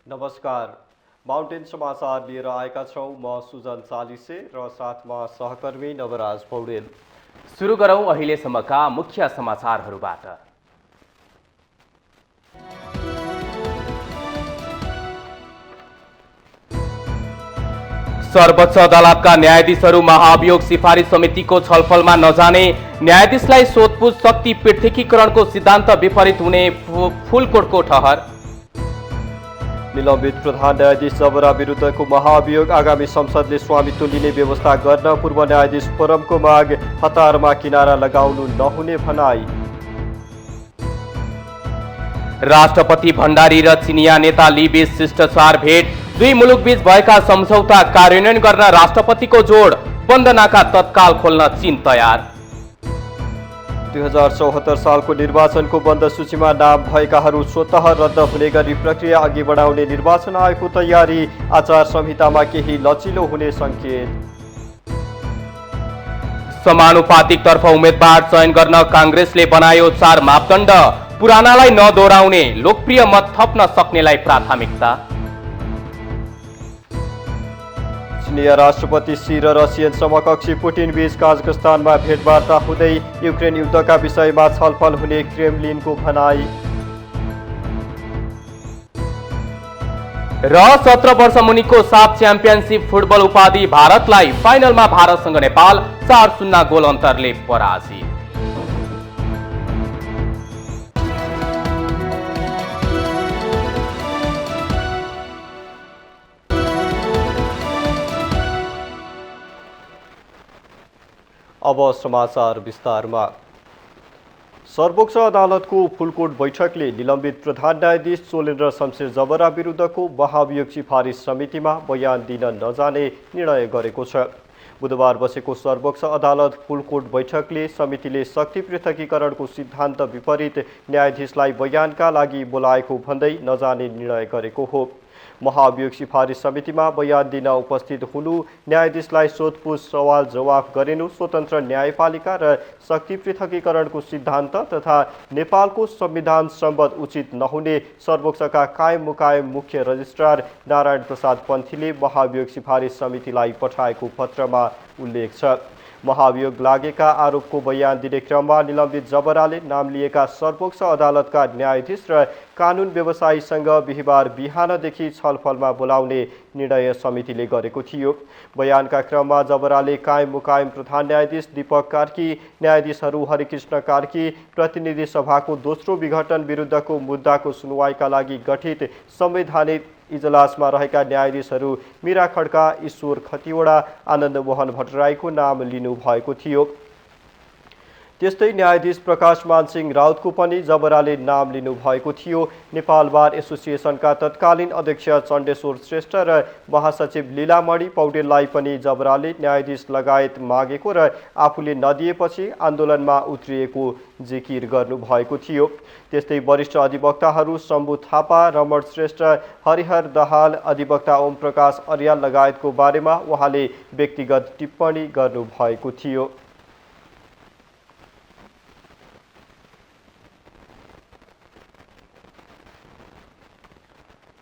नमस्कार। माउन्टेन समाचार लिएर आएका छौँ। म सुजन चालिसे र साथमा सहकर्मी नवराज पौडेल। सुरु गरौँ अहिलेसम्मका मुख्य समाचारहरूबाट। सर्वोच्च अदालतका न्यायाधीशहरू महाभियोग सिफारिस समितिको छलफलमा नजाने, न्यायाधीशलाई सोधपुछ शक्ति पृथकीकरणको सिद्धान्त विपरीत हुने फुलकोटको ठहर। निलम्बित प्रधान न्यायाधीश जबरा विरुद्धको महाभियोग, आगामी संसदले स्वामित्व लिने व्यवस्था गर्न पूर्व न्यायाधीश फोरमको माग, हतारमा किनारा लगाउनु नहुने भनाई। राष्ट्रपति भण्डारी र चिनिया नेता ली बीच शिष्टाचार भेट, दुई मुलुकबीच भएका सम्झौता कार्यान्वयन गर्न राष्ट्रपतिको जोड, वन्दनाका तत्काल खोल्न चीन तयार। 2074 सालको निर्वाचनको बन्द सूचीमा नाम भएकाहरू स्वतः रद्द हुने गरी प्रक्रिया अघि बढाउने निर्वाचन आयोगको तयारी, आचार संहितामा केही लचिलो हुने संकेत। समानुपातिक तर्फ उम्मेदवार चयन गर्न काङ्ग्रेसले बनायो 4 मापदण्ड, पुरानालाई नदोहोऱ्याउने, लोकप्रिय मत थप्न सक्नेलाई प्राथमिकता। चिनिया राष्ट्रपति सी र रसियन समकक्षी पुटिन बीच काजाखस्तानमा भेटवार्ता हुँदै युक्रेन युद्धका विषयमा छलफल हुने क्रेमलिनको भनाई। र 17 वर्ष मुनिको साफ च्याम्पियनसिप फुटबल उपाधि भारतलाई, फाइनलमा भारतसँग नेपाल 4-0 गोल अन्तरले पराजित। अब समाचार विस्तारमा। सर्वोच्च अदालतको फुलकोट बैठकले निलम्बित प्रधान न्यायाधीश चोलेन्द्र शमशेर जबरा विरुद्धको महाभियोग सिफारिस समितिमा बयान दिन नजाने निर्णय गरेको छ। बुधबार बसेको सर्वोच्च अदालत फुलकोट बैठकले समितिले शक्ति पृथकीकरणको सिद्धान्त विपरीत न्यायाधीशलाई बयानका लागि बोलाएको भन्दै नजाने निर्णय गरेको हो। महाभियोग सिफारिस समितिमा बयान दिन उपस्थित हुनु, न्यायाधीशलाई सोधपुछ सवाल जवाफ गरिनु, स्वतन्त्र न्यायपालिका र शक्ति पृथकीकरणको सिद्धान्त तथा नेपालको संविधान सम्बद्ध उचित नहुने सर्वोच्चका कायम मुकायम मुख्य रजिस्ट्रार नारायण प्रसाद पन्थीले महाभियोग सिफारिस समितिलाई पठाएको पत्रमा उल्लेख छ। महाभियोग लागेका आरोपको बयान दिने क्रममा निलम्बित जबराले नाम लिएका सर्वोच्च अदालतका न्यायाधीश र कानुन व्यवसायीसँग बिहिबार बिहानदेखि छलफलमा बोलाउने निर्णय समितिले गरेको थियो। बयानका क्रममा जबराले कायम मुकायम प्रधान न्यायाधीश दीपक कार्की, न्यायाधीशहरू हरिकृष्ण कार्की, प्रतिनिधि सभाको दोस्रो विघटन विरुद्धको मुद्दाको सुनवाईका लागि गठित संवैधानिक इजलासमा रहेका न्यायाधीशहरू मीरा खड्का, ईश्वर खतिवडा, आनन्द मोहन भट्टराईको नाम लिनु भएको थियो। त्यस्तै न्यायाधीश प्रकाश मानसिंह राउतको पनि जबराले नाम लिनु भएको थियो। नेपाल बार एसोसिएसनका तत्कालीन अध्यक्ष चण्डेश्वर श्रेष्ठ र महासचिव लीलामणि पौडेललाई पनि जबराले न्यायाधीश लगायत मागेको र आफूले नदिएपछि आन्दोलनमा उत्रिएको जिकिर गर्नुभएको थियो। त्यस्तै वरिष्ठ अधिवक्ताहरू शम्भु थापा, रमण श्रेष्ठ, हरिहर दहाल, अधिवक्ता ओम प्रकाश अर्याल लगायतको बारेमा उहाँले व्यक्तिगत टिप्पणी गर्नुभएको थियो।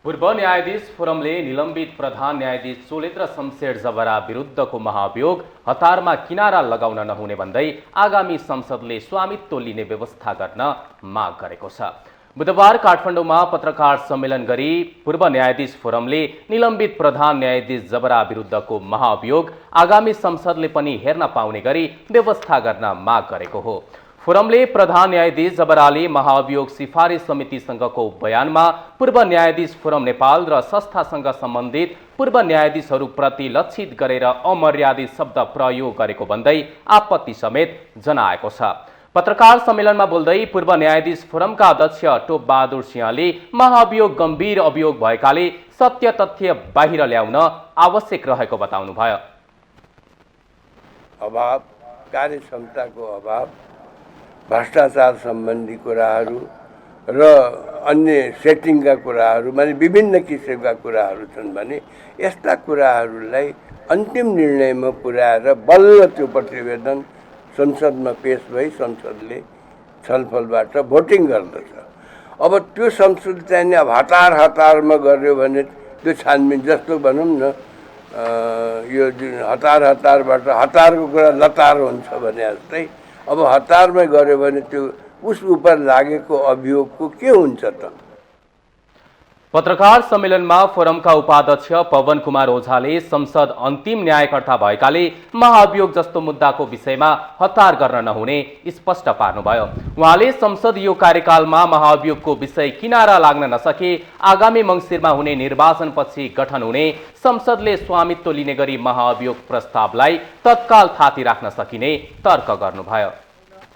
पूर्व न्यायाधीश फोरमले निलम्बित प्रधान न्यायाधीश चोलेन्द्र शमशेर जबरा विरुद्धको महाभियोग हतारमा किनारा लगाउन नहुने भन्दै आगामी संसदले स्वामित्व लिने व्यवस्था गर्न माग गरेको छ। बुधबार काठमाडौँमा पत्रकार सम्मेलन गरी पूर्व न्यायाधीश फोरमले निलम्बित प्रधान न्यायाधीश जबरा विरुद्धको महाभियोग आगामी संसदले पनि हेर्न पाउने गरी व्यवस्था गर्न माग गरेको हो। फोरमले प्रधान न्यायाधीश जबराले महाभियोग सिफारिस समितिसँगको बयानमा पूर्व न्यायाधीश फोरम नेपाल र संस्थासँग सम्बन्धित पूर्व न्यायाधीशहरूप्रति लक्षित गरेर अमर्यादित शब्द प्रयोग गरेको भन्दै आपत्ति समेत जनाएको छ। पत्रकार सम्मेलनमा बोल्दै पूर्व न्यायाधीश फोरमका अध्यक्ष टोप बहादुर सिंहले महाभियोग गम्भीर अभियोग भएकाले सत्य तथ्य बाहिर ल्याउन आवश्यक रहेको बताउनुभयो। अभाव, कार्यक्षमताको अभाव, भ्रष्टाचार सम्बन्धी कुराहरू र अन्य सेटिङका कुराहरू, माने विभिन्न किसिमका कुराहरू छन् भने यस्ता कुराहरूलाई अन्तिम निर्णयमा पुर्याएर बल्ल त्यो प्रतिवेदन संसदमा पेश भई संसदले छलफलबाट भोटिङ गर्दछ। अब त्यो संशोधन चाहिँ नि अब हतारमा गर्यो भने त्यो छानबिन जस्तो भनौँ न यो जुन हतारबाट हतारको कुरा लतार हुन्छ भने जस्तै अब हतारमै गर्यो भने त्यो उस उप लागेको अभियोगको के हुन्छ त? पत्रकार सम्मेलनमा फोरमका उपाध्यक्ष पवन कुमार ओझाले संसद अन्तिम न्यायकर्ता भएकाले महाभियोग जस्तो मुद्दाको विषयमा हतार गर्न नहुने स्पष्ट पार्नुभयो। उहाँले संसद यो कार्यकालमा महाभियोगको विषय किनारा लाग्न नसके आगामी मङ्सिरमा हुने निर्वाचनपछि गठन हुने संसदले स्वामित्व लिने गरी महाभियोग प्रस्तावलाई तत्काल थाती राख्न सकिने तर्क गर्नुभयो।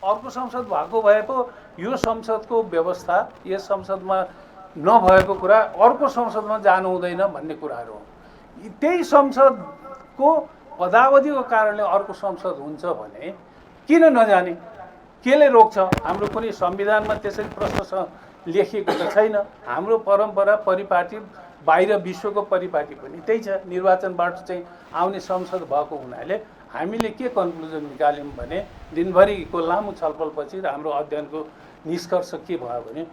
अर्को संसद भएको भए पो यो संसदको व्यवस्था यस संसदमा नभएको कुरा अर्को संसदमा जानु हुँदैन भन्ने कुराहरू हो। त्यही संसदको पदावधिको कारणले अर्को संसद हुन्छ भने किन नजाने? केले रोक्छ? हाम्रो कुनै संविधानमा त्यसरी प्रश्नसँग लेखिएको त छैन। हाम्रो परम्परा परिपाटी बाहिर विश्वको परिपाटी पनि त्यही छ। निर्वाचनबाट चाहिँ आउने संसद भएको हुनाले हामीले के कन्क्लुजन निकाल्यौँ भने दिनभरिको लामो छलफलपछि हाम्रो अध्ययनको निष्कर्ष के भयो भने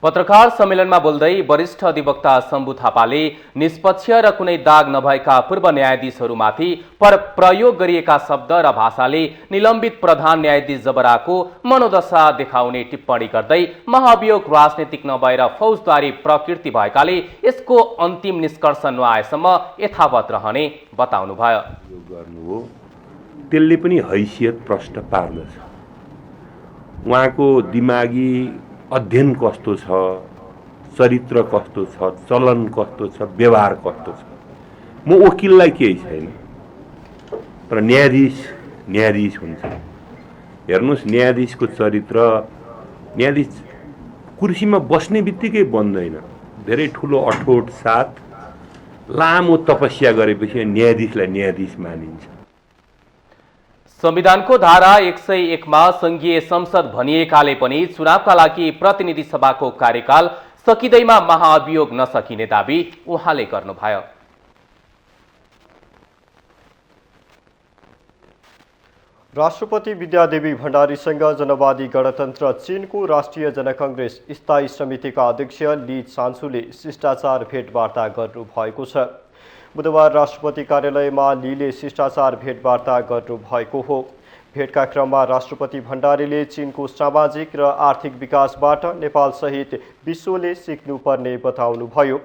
पत्रकार सम्मेलनमा बोल्दै वरिष्ठ अधिवक्ता शम्भु थापाले निष्पक्ष र कुनै दाग नभएका पूर्व न्यायाधीशहरूमाथि प्रयोग गरिएका शब्द र भाषाले निलम्बित प्रधान न्यायाधीश जबराको मनोदशा देखाउने टिप्पणी गर्दै महाभियोग राजनीतिक नभएर फौजदारी प्रकृति भएकाले यसको अन्तिम निष्कर्ष नआएसम्म यथावत रहने बताउनुभयो। त्यसले पनि हैसियत प्रश्न पार्दछ। उहाँको दिमागी अध्ययन कस्तो छ, चरित्र कस्तो छ, चलन कस्तो छ, व्यवहार कस्तो छ। म वकिललाई केही छैन, तर न्यायाधीश हुन्छ। हेर्नुहोस्, न्यायाधीशको चरित्र, न्यायाधीश कुर्सीमा बस्ने बित्तिकै बन्दैन। धेरै ठुलो अठोट साथ लामो तपस्या गरेपछि न्यायाधीशलाई न्यायाधीश मानिन्छ। संविधानको धारा 101 मा संघीय संसद भनिएकाले पनि चुनावका लागि प्रतिनिधि सभाको कार्यकाल सकिँदैमा महाभियोग नसकिने दाबी उहाँले गर्नुभयो। राष्ट्रपति विद्यादेवी भण्डारीसँग जनवादी गणतन्त्र चीनको राष्ट्रिय जनकांग्रेस स्थायी समितिका अध्यक्ष ली चान्सुले शिष्टाचार भेटवार्ता गर्नुभएको छ। बुधबार राष्ट्रपति कार्यालयमा लीले शिष्टाचार भेटवार्ता गर्नुभएको हो। भेटका क्रममा राष्ट्रपति भण्डारीले चीनको सामाजिक र आर्थिक विकासबाट नेपालसहित विश्वले सिक्नुपर्ने बताउनुभयो।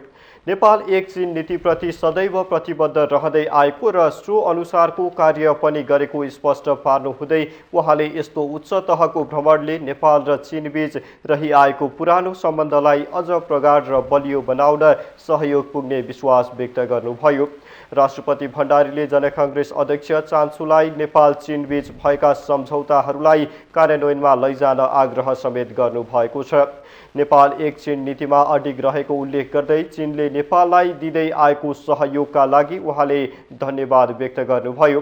नेपाल एक चीन नीतिप्रति सदैव प्रतिबद्ध रहँदै आएको र सो अनुसारको कार्य पनि गरेको स्पष्ट पार्नुहुँदै उहाँले यस्तो उच्च तहको भ्रमणले नेपाल र चीनबीच रहिआएको पुरानो सम्बन्धलाई अझ प्रगाढ र बलियो बनाउन सहयोग पुग्ने विश्वास व्यक्त गर्नुभयो। राष्ट्रपति भण्डारीले जनकांग्रेस अध्यक्ष चान्सुलाई नेपाल चीनबीच भएका सम्झौताहरूलाई कार्यान्वयनमा लैजान आग्रह समेत गर्नुभएको छ। नेपाल एक चीन नीतिमा अडिग रहेको उल्लेख गर्दै चीनले नेपाललाई दिँदै आएको सहयोगका लागि उहाँले धन्यवाद व्यक्त गर्नुभयो।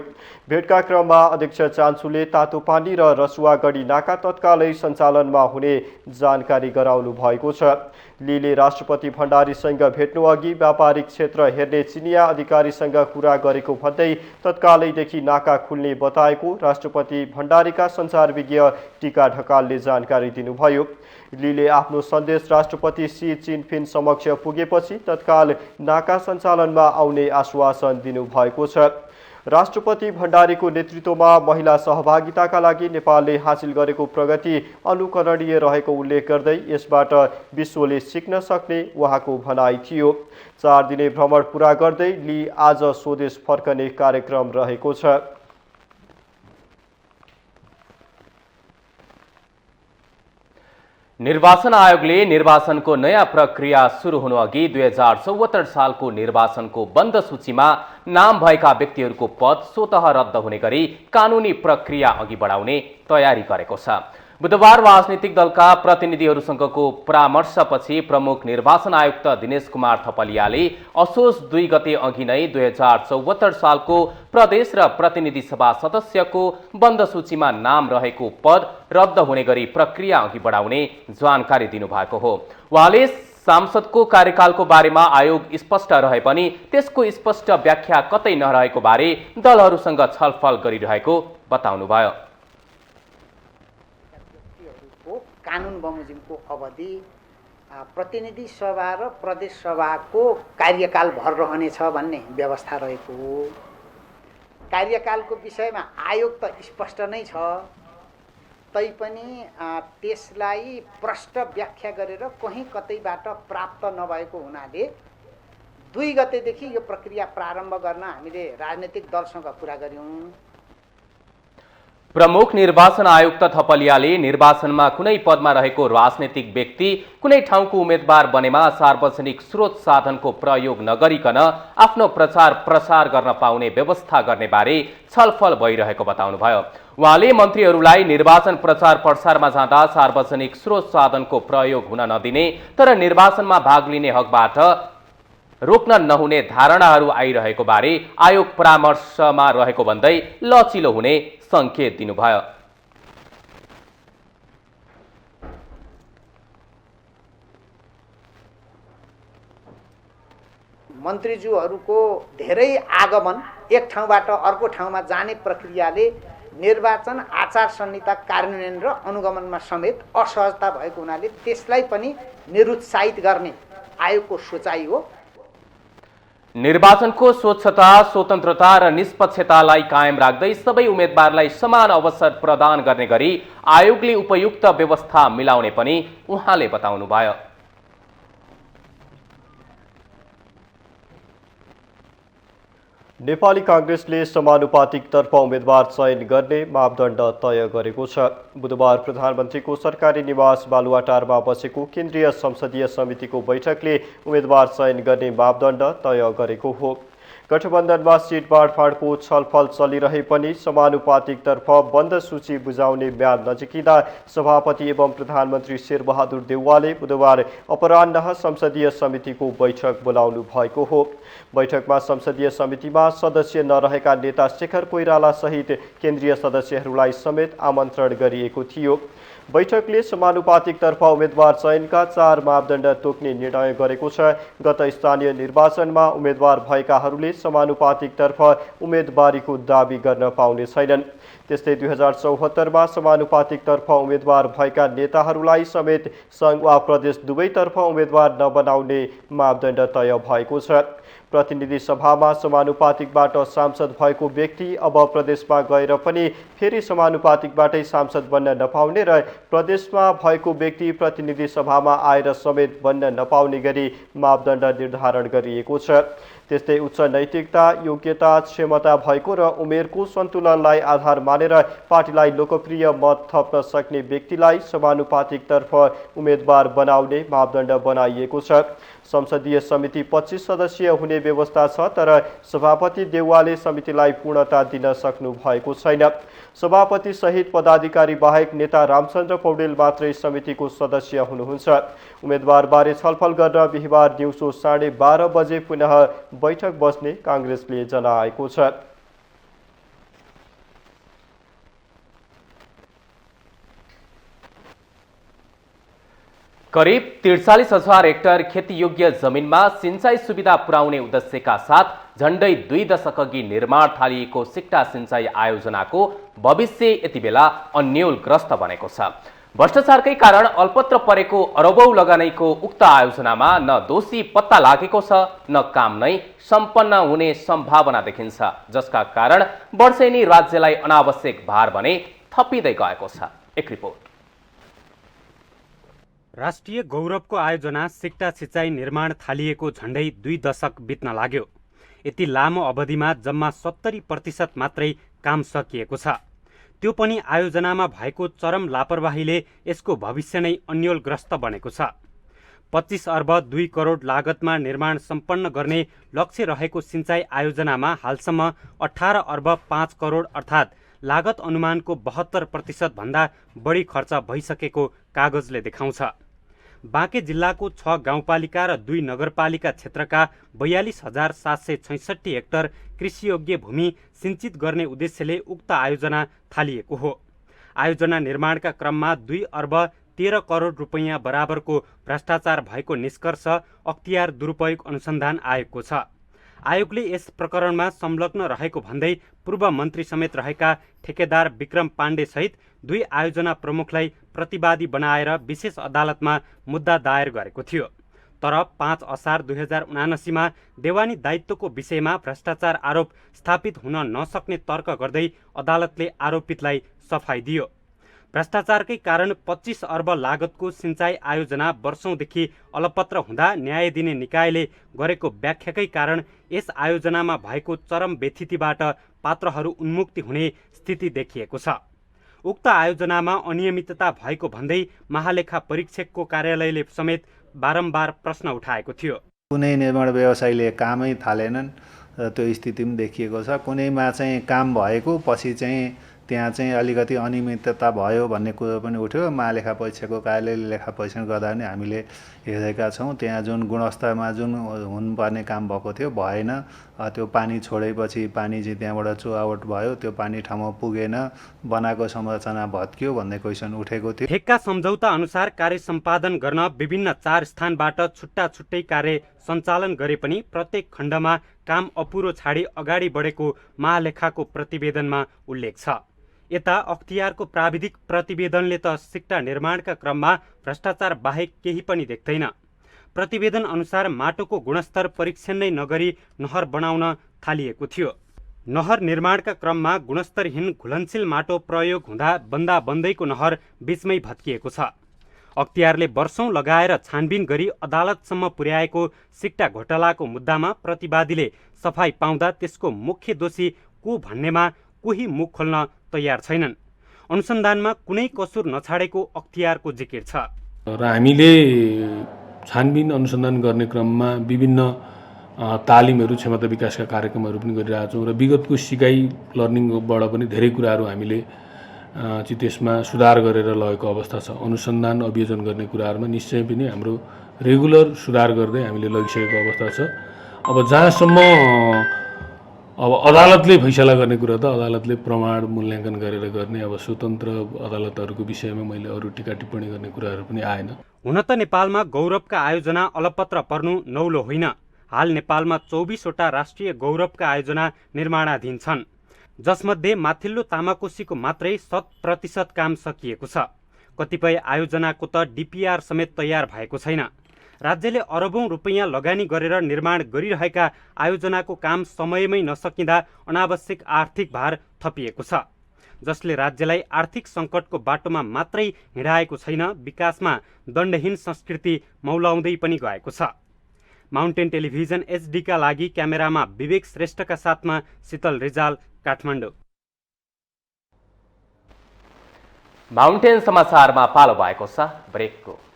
भेटका क्रममा अध्यक्ष चान्सुले तातोपानी र रसुवागढी नाका तत्कालै सञ्चालनमा हुने जानकारी गराउनु भएको छ। लीले राष्ट्रपति भण्डारीसँग भेट्नु अघि व्यापारिक क्षेत्र हेर्ने चिनिया अधिकारीसँग कुरा गरेको भन्दै तत्कालैदेखि नाका खुल्ने बताएको राष्ट्रपति भण्डारीका सञ्चारविज्ञ टीका ढकालले जानकारी दिनुभयो। लीले आफ्नो सन्देश राष्ट्रपति सी जिनपिङ समक्ष पुगेपछि तत्काल नाका सञ्चालनमा आउने आश्वासन दिनुभएको छ। राष्ट्रपति भण्डारीको नेतृत्वमा महिला सहभागिताका लागि नेपालले हासिल गरेको प्रगति अनुकरणीय रहेको उल्लेख गर्दै यसबाट विश्वले सिक्न सक्ने उहाँको भनाइ थियो। 4 दिने भ्रमण पूरा गर्दै ली आज स्वदेश फर्कने कार्यक्रम रहेको छ। निर्वाचन आयोगले निर्वाचनको नयाँ प्रक्रिया सुरु हुनु अघि 2074 सालको निर्वाचनको बन्द सूचीमा नाम भएका व्यक्तिहरूको पद स्वतः रद्द हुने गरी कानुनी प्रक्रिया अघि बढाउने तयारी गरेको छ। बुधबार राजनीतिक दलका प्रतिनिधिहरूसँगको परामर्शपछि प्रमुख निर्वाचन आयुक्त दिनेश कुमार थपलियाले असोज 2 गते अघि नै 2074 सालको प्रदेश र प्रतिनिधि सभा सदस्यको बन्द सूचीमा नाम रहेको पद रद्द हुने गरी प्रक्रिया अघि बढाउने जानकारी दिनुभएको हो। उहाँले सांसदको कार्यकालको बारेमा आयोग स्पष्ट रहे पनि त्यसको स्पष्ट व्याख्या कतै नरहेको बारे दलहरूसँग छलफल गरिरहेको बताउनुभयो। कानुन बमोजिमको अवधि प्रतिनिधि सभा र प्रदेश सभाको कार्यकाल भर रहनेछ भन्ने व्यवस्था रहेको हो। कार्यकालको विषयमा आयोग त स्पष्ट नै छ, तैपनि त्यसलाई प्रष्ट व्याख्या गरेर कहीँ कतैबाट प्राप्त नभएको हुनाले 2 गतेदेखि यो प्रक्रिया प्रारम्भ गर्न हामीले राजनैतिक दलसँग कुरा गर्यौँ। प्रमुख निर्वाचन आयुक्त थपलियाले निर्वाचनमा कुनै पदमा रहेको राजनीतिक व्यक्ति कुनै ठाउँको उम्मेदवार बनेमा सार्वजनिक स्रोत साधनको प्रयोग नगरिकन आफ्नो प्रचार प्रसार गर्न पाउने व्यवस्था गर्ने बारे छलफल भइरहेको बताउनुभयो। उहाँले मन्त्रीहरूलाई निर्वाचन प्रचार प्रसारमा जाँदा सार्वजनिक स्रोत साधनको प्रयोग हुन नदिने तर निर्वाचनमा भाग लिने हकबाट रोक्न नहुने धारणाहरू आइरहेको बारे आयोग परामर्शमा रहेको भन्दै लचिलो हुने संकेत दिनुभयो। मन्त्रीज्यूहरूको धेरै आगमन एक ठाउँबाट अर्को ठाउँमा जाने प्रक्रियाले निर्वाचन आचार संहिता कार्यान्वयन र अनुगमनमा समेत असहजता भएको हुनाले त्यसलाई पनि निरुत्साहित गर्ने आयोगको सोचाइ हो। निर्वाचनको स्वच्छता, स्वतन्त्रता र निष्पक्षतालाई कायम राख्दै सबै उम्मेदवारलाई समान अवसर प्रदान गर्ने गरी आयोगले उपयुक्त व्यवस्था मिलाउने पनि उहाँले बताउनुभयो। नेपाली कांग्रेसले समानुपातिकतर्फ उम्मेदवार चयन गर्ने मापदण्ड तय गरेको छ। बुधबार प्रधानमन्त्रीको सरकारी निवास बालुवाटारमा बसेको केन्द्रीय संसदीय समितिको बैठकले उम्मेदवार चयन गर्ने मापदण्ड तय गरेको हो। गठबन्धनमा सिट बाँडफाँडको छलफल चलिरहे पनि समानुपातिकतर्फ बन्द सूची बुझाउने म्याद नजिकिँदा सभापति एवं प्रधानमन्त्री शेरबहादुर देउवाले बुधबार अपराह्न संसदीय समितिको बैठक बोलाउनु भएको हो। बैठकमा संसदीय समितिमा सदस्य नरहेका नेता शेखर कोइराला सहित केन्द्रीय सदस्यहरूलाई समेत आमन्त्रण गरिएको थियो। बैठकले समानुपातिकतर्फ उम्मेदवार चयनका 4 मापदण्ड तोक्ने निर्णय गरेको छ। गत स्थानीय निर्वाचनमा उम्मेदवार भएकाहरूले समानुपातिकतर्फ उम्मेदवारीको दाबी गर्न पाउने छैनन्। त्यस्तै 2074मा समानुपातिकतर्फ उम्मेदवार भएका नेताहरूलाई समेत सङ्घ वा प्रदेश दुवैतर्फ उम्मेदवार नबनाउने मापदण्ड तय भएको छ। प्रतिनिधि सभामा समानुपातिकबाट सांसद भएको व्यक्ति अब प्रदेशमा गएर पनि फेरि समानुपातिकबाटै सांसद बन्न नपाउने र प्रदेशमा भएको व्यक्ति प्रतिनिधि सभामा आएर समेत बन्न नपाउने गरी मापदण्ड निर्धारण गरिएको छ। त्यस्तै उच्च नैतिकता, योग्यता, क्षमता भएको र उमेरको सन्तुलनलाई आधार मानेर पार्टीलाई लोकप्रिय मत थप्न सक्ने व्यक्तिलाई समानुपातिकतर्फ उम्मेदवार बनाउने मापदण्ड बनाइएको छ। संसदीय समिति 25 सदस्यीय हुने व्यवस्था छ, तर सभापति देउवाले समितिलाई पूर्णता दिन सक्नु भएको छैन। सभापति सहित पदाधिकारी बाहेक नेता रामचन्द्र पौडेल मात्रै समितिको सदस्य हुनुहुन्छ। उम्मेदवारबारे छलफल गर्न बिहिबार दिउँसो 12:30 बजे पुनः बैठक बस्ने कांग्रेसले जनाएको छ। करिब 43,000 हेक्टर खेतीयोग्य जमिनमा सिंचाई सुविधा पुर्याउने उद्देश्यका साथ झण्डै 2 दशक अघि निर्माण थालिएको सिक्टा सिंचाई आयोजनाको भविष्य यति बेला अन्योलग्रस्त बनेको छ। भ्रष्टाचारकै कारण अल्पत्र परेको अरबौं लगानीको उक्त आयोजनामा न दोषी पत्ता लागेको छ, न काम नै सम्पन्न हुने सम्भावना देखिन्छ, जसका कारण वर्षेनी राज्यलाई अनावश्यक भार भने थपिँदै गएको छ। एक रिपोर्ट। राष्ट्रिय गौरवको आयोजना सिक्टा सिंचाई निर्माण थालिएको झण्डै 2 दशक बित्न लाग्यो। यति लामो अवधिमा जम्मा 70% मात्रै काम सकिएको छ। त्यो पनि आयोजनामा भएको चरम लापरवाहीले यसको भविष्य नै अन्योलग्रस्त बनेको छ। 25 अर्ब 2 करोड लागतमा निर्माण सम्पन्न गर्ने लक्ष्य रहेको सिंचाई आयोजनामा हालसम्म 18 अर्ब 5 करोड अर्थात् लागत अनुमानको 72% भन्दा बढी खर्च भइसकेको कागजले देखाउँछ। बाँके जिल्लाको 6 गाउँपालिका र 2 नगरपालिका क्षेत्रका 42,766 हेक्टर कृषियोग्य भूमि सिंचित गर्ने उद्देश्यले उक्त आयोजना थालिएको हो। आयोजना निर्माणका क्रममा 2 अर्ब 13 करोड रुपैयाँ बराबरको भ्रष्टाचार भएको निष्कर्ष अख्तियार दुरुपयोग अनुसन्धान आयोगको छ। आयोगले यस प्रकरणमा संलग्न रहेको भन्दै पूर्व मन्त्री समेत रहेका ठेकेदार विक्रम पाण्डे सहित 2 आयोजना प्रमुखलाई प्रतिवादी बनाएर विशेष अदालतमा मुद्दा दायर गरेको थियो। तर 5 असार 2079मा देवानी दायित्वको विषयमा भ्रष्टाचार आरोप स्थापित हुन नसक्ने तर्क गर्दै अदालतले आरोपितलाई सफाई दियो। भ्रष्टाचारकै कारण 25 अर्ब लागतको सिँचाइ आयोजना वर्षौंदेखि अलपत्र हुँदा न्याय दिने निकायले गरेको व्याख्याकै कारण यस आयोजनामा भएको चरम व्यथितिबाट पात्रहरू उन्मुक्ति हुने स्थिति देखिएको छ। उक्त आयोजनामा अनियमितता भएको भन्दै महालेखा परीक्षकको कार्यालयले समेत बारम्बार प्रश्न उठाएको थियो। कुनै निर्माण व्यवसायीले कामै थालेनन्, त्यो स्थिति पनि देखिएको छ। कुनैमा चाहिँ काम भएको पछि चाहिँ त्यहाँ चाहिँ अलिकति अनियमितता भयो भन्ने कुरो पनि उठ्यो। महालेखा परीक्षकको कार्यालयले लेखा परीक्षण गर्दा पनि हामीले हेरेका छौँ। त्यहाँ जुन गुणस्तरमा जुन हुनुपर्ने काम भएको थियो भएन। त्यो पानी छोडेपछि पानी चाहिँ त्यहाँबाट चुहावट भयो, त्यो पानी ठाउँमा पुगेन, बनाएको संरचना भत्कियो भन्ने क्वेसन उठेको थियो। ठेक्का सम्झौता अनुसार कार्य सम्पादन गर्न विभिन्न 4 स्थानबाट छुट्टा छुट्टै कार्य सञ्चालन गरे पनि प्रत्येक खण्डमा काम अपुरो छाडी अगाडि बढेको महालेखाको प्रतिवेदनमा उल्लेख छ। यता अख्तियारको प्राविधिक प्रतिवेदनले त सिक्टा निर्माणका क्रममा भ्रष्टाचार बाहेक केही पनि देख्दैन। प्रतिवेदन अनुसार माटोको गुणस्तर परीक्षण नै नगरी नहर बनाउन थालिएको थियो। नहर निर्माणका क्रममा गुणस्तरहीन घुलनशील माटो प्रयोग हुँदा बन्दा बन्दैको नहर बीचमै भत्किएको छ। अख्तियारले वर्षौं लगाएर छानबिन गरी अदालतसम्म पुर्याएको सिक्टा घोटालाको मुद्दामा प्रतिवादीले सफाई पाउँदा त्यसको मुख्य दोषी को भन्नेमा कोही मुख खोल्न तयार छैनन्। अनुसन्धानमा कुनै कसुर नछाडेको अख्तियारको जिकिर छ। र हामीले छानबिन अनुसन्धान गर्ने क्रममा विभिन्न तालिमहरू, क्षमता विकासका कार्यक्रमहरू पनि गरिरहेछौँ र विगतको सिकाइ लर्निङबाट पनि धेरै कुराहरू हामीले चाहिँ त्यसमा सुधार गरेर लगेको अवस्था छ। अनुसन्धान अभियोजन गर्ने कुराहरूमा निश्चय पनि हाम्रो रेगुलर सुधार गर्दै हामीले लगिसकेको अवस्था छ। अब जहाँसम्म अब अदालतले फैसला गर्ने कुरा त अदालतले प्रमाण मूल्याङ्कन गरेर गर्ने। अब स्वतन्त्र अदालतहरूको विषयमा मैले अरू टिका टिप्पणी गर्ने कुराहरू पनि आएन। हुन त नेपालमा गौरवका आयोजना अलपत्र पर्नु नौलो होइन। हाल नेपालमा 24 वटा राष्ट्रिय गौरवका आयोजना निर्माणाधीन छन्, जसमध्ये माथिल्लो तामाकोसीको मात्रै 100% काम सकिएको छ। कतिपय आयोजनाको त डिपिआर समेत तयार भएको छैन। राज्यले अरबौं रुपैयाँ लगानी गरेर निर्माण गरिरहेका आयोजनाको काम समयमै नसकिँदा अनावश्यक आर्थिक भार थपिएको छ, जसले राज्यलाई आर्थिक सङ्कटको बाटोमा मात्रै हिँडाएको छैन, विकासमा दण्डहीन संस्कृति मौलाउँदै पनि गएको छ। माउन्टेन टेलिभिजन एचडीका लागि क्यामेरामा विवेक श्रेष्ठका साथमा शीतल रिजाल, काठमाडौँ। माउन्टेन समाचारमा पालो भएको छ ब्रेकको।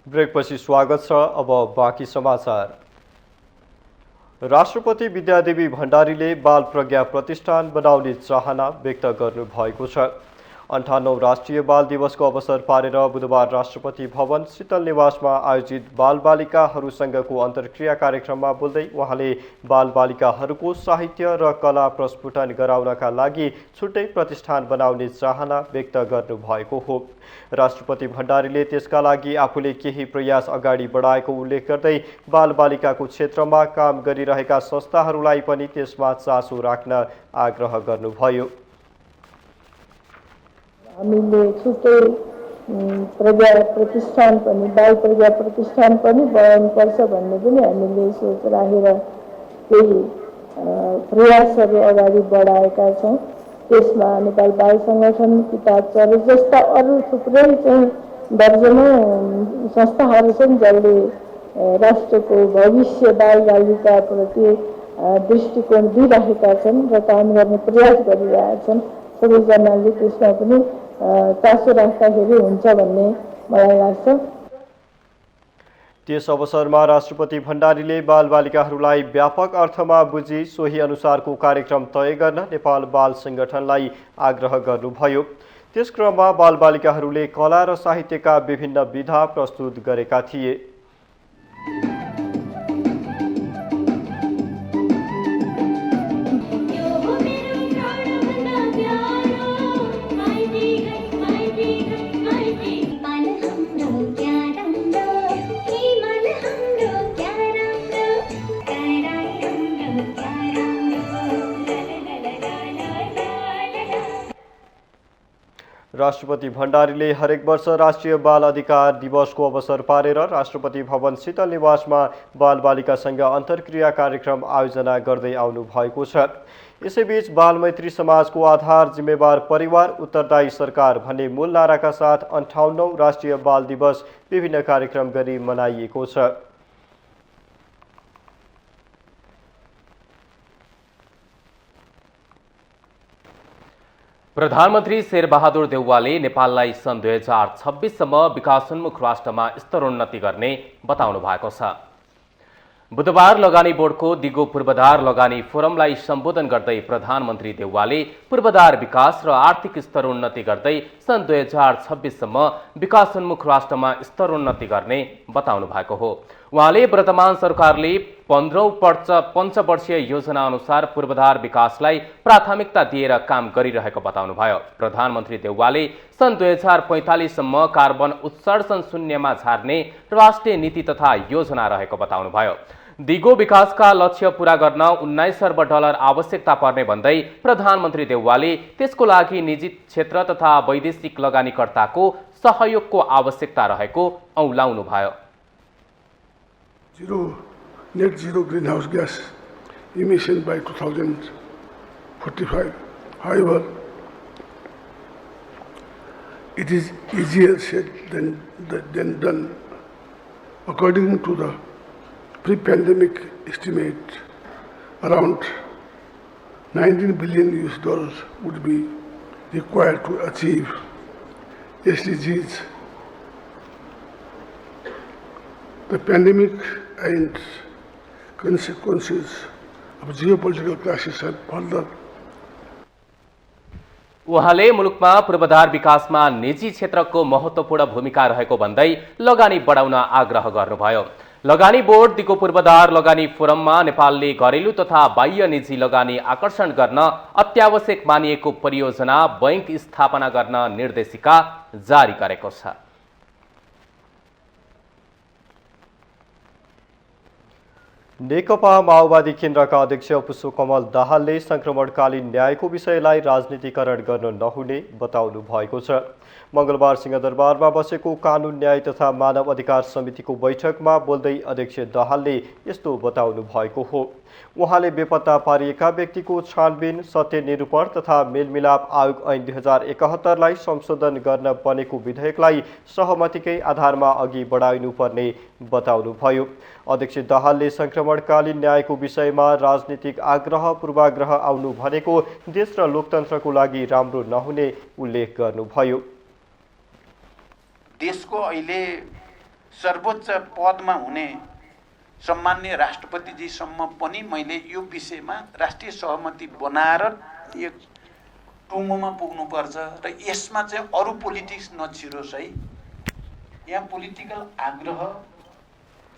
ब्रेकपछि स्वागत छ। अब बाँकी समाचार। राष्ट्रपति विद्यादेवी भण्डारीले बाल प्रज्ञा प्रतिष्ठान बनाउने चाहना व्यक्त गर्नुभएको छ। 58औं राष्ट्रिय बाल दिवसको अवसर पारेर बुधबार राष्ट्रपति भवन शीतल निवासमा आयोजित बालबालिकाहरूसँगको अन्तर्क्रिया कार्यक्रममा बोल्दै उहाँले बालबालिकाहरूको साहित्य र कला प्रस्फुटन गराउनका लागि छुट्टै प्रतिष्ठान बनाउने चाहना व्यक्त गर्नुभएको हो। राष्ट्रपति भण्डारीले त्यसका लागि आफूले केही प्रयास अगाडि बढाएको उल्लेख गर्दै बालबालिकाको क्षेत्रमा काम गरिरहेका संस्थाहरूलाई पनि त्यसमा चासो राख्न आग्रह गर्नुभयो। हामीले छुट्टै प्रज्ञा प्रतिष्ठान पनि, बाल प्रज्ञा प्रतिष्ठान पनि बनाउनुपर्छ भन्ने पनि हामीले सोच राखेर केही प्रयासहरू अगाडि बढाएका छौँ। त्यसमा नेपाल बाल सङ्गठन, किताब चले जस्ता अरू थुप्रै चाहिँ दर्जनौँ संस्थाहरू छन् जसले राष्ट्रको भविष्य बालबालिकाप्रति दृष्टिकोण दिइरहेका छन् र काम गर्ने प्रयास गरिरहेका छन्। सबैजनाले त्यसमा पनि चासो राख्दाखेरि हुन्छ भन्ने मलाई लाग्छ। त्यस अवसरमा राष्ट्रपति भण्डारीले बालबालिकाहरूलाई व्यापक अर्थमा बुझी सोही अनुसारको कार्यक्रम तय गर्न नेपाल बाल सङ्गठनलाई आग्रह गर्नुभयो। त्यस क्रममा बालबालिकाहरूले कला र साहित्यका विभिन्न विधा प्रस्तुत गरेका थिए। राष्ट्रपति भण्डारीले हरेक वर्ष राष्ट्रिय बाल अधिकार दिवसको अवसर पारेर राष्ट्रपति भवन शीतल निवासमा बालबालिकासँग अन्तर्क्रिया कार्यक्रम आयोजना गर्दै आउनु भएको छ। यसैबीच बालमैत्री समाजको आधार जिम्मेवार परिवार उत्तरदायी सरकार भन्ने मूल नाराका साथ 58औं राष्ट्रिय बाल दिवस विभिन्न कार्यक्रम गरी मनाइएको छ। प्रधानमन्त्री शेरबहादुर देउवाले नेपाललाई सन् 2026 सम्म विकासोन्मुख राष्ट्रमा स्तरोन्नति गर्ने बताउनु भएको छ। बुधबार लगानी बोर्डको दिगो पूर्वाधार लगानी फोरमलाई सम्बोधन गर्दै प्रधानमन्त्री देउवाले पूर्वाधार विकास र आर्थिक स्तरोन्नति गर्दै सन् 2026 सम्म विकासोन्मुख राष्ट्रमा स्तरोन्नति गर्ने बताउनु भएको हो। उहाँले वर्तमान सरकारले 15औं पञ्चवर्षीय योजना अनुसार पूर्वाधार विकासलाई प्राथमिकता दिएर काम गरिरहेको बताउनुभयो। प्रधानमन्त्री देउवाले सन् 2045 सम्म कार्बन उत्सर्जन शून्यमा झार्ने राष्ट्रिय नीति तथा योजना रहेको बताउनुभयो। दिगो विकासका लक्ष्य पूरा गर्न 19 अर्ब डलर आवश्यकता पर्ने भन्दै प्रधानमन्त्री देउवाले त्यसको लागि निजी क्षेत्र तथा वैदेशिक लगानीकर्ताको सहयोगको आवश्यकता रहेको औँलाउनुभयो। Net zero greenhouse gas emission by 2045. However, it is easier said than done. According to the pre-pandemic estimate, around $19 billion would be required to achieve SDGs. The pandemic and consequences of geopolitical crisis have further. उहाँले मुलुकमा पूर्वाधार विकासमा निजी क्षेत्रको महत्त्वपूर्ण भूमिका रहेको भन्दै लगानी बढाउन आग्रह गर्नुभयो। लगानी बोर्ड दिगो पूर्वाधार लगानी फोरममा नेपालले घरेलु तथा बाह्य निजी लगानी आकर्षण गर्न अत्यावश्यक मानिएको परियोजना बैंक स्थापना गर्न निर्देशिका जारी गरेको छ। नेकपा माओवादी केन्द्रका अध्यक्ष पुष्पकमल दाहालले संक्रमणकालीन न्यायको विषयलाई राजनीतिकरण गर्न नहुने बताउनु भएको छ। मंगलबार सिंहदरबारमा बसेको कानून न्याय तथा मानव अधिकार समितिको बैठकमा बोल्दै अध्यक्ष दाहालले यस्तो बताउनु भएको हो। उहाँले बेपत्ता पारिएका व्यक्तिको छानबिन, सत्य निरूपण तथा मेलमिलाप आयोग ऐन 2071लाई संशोधन गर्न बनेको विधेयकलाई सहमतिकै आधारमा अघि बढाइनुपर्ने बताउनुभयो। अध्यक्ष दाहालले संक्रमणकालीन न्यायको विषयमा राजनीतिक आग्रह पूर्वाग्रह आउनु भनेको देश र लोकतन्त्रको लागि राम्रो नहुने उल्लेख गर्नुभयो। देशको अहिले सर्वोच्च पदमा हुने सम्माननीय राष्ट्रपतिजीसम्म पनि मैले यो विषयमा राष्ट्रिय सहमति बनाएर एक टुङ्गोमा पुग्नुपर्छ र यसमा चाहिँ अरू पोलिटिक्स नछिरोस् है। यहाँ पोलिटिकल आग्रह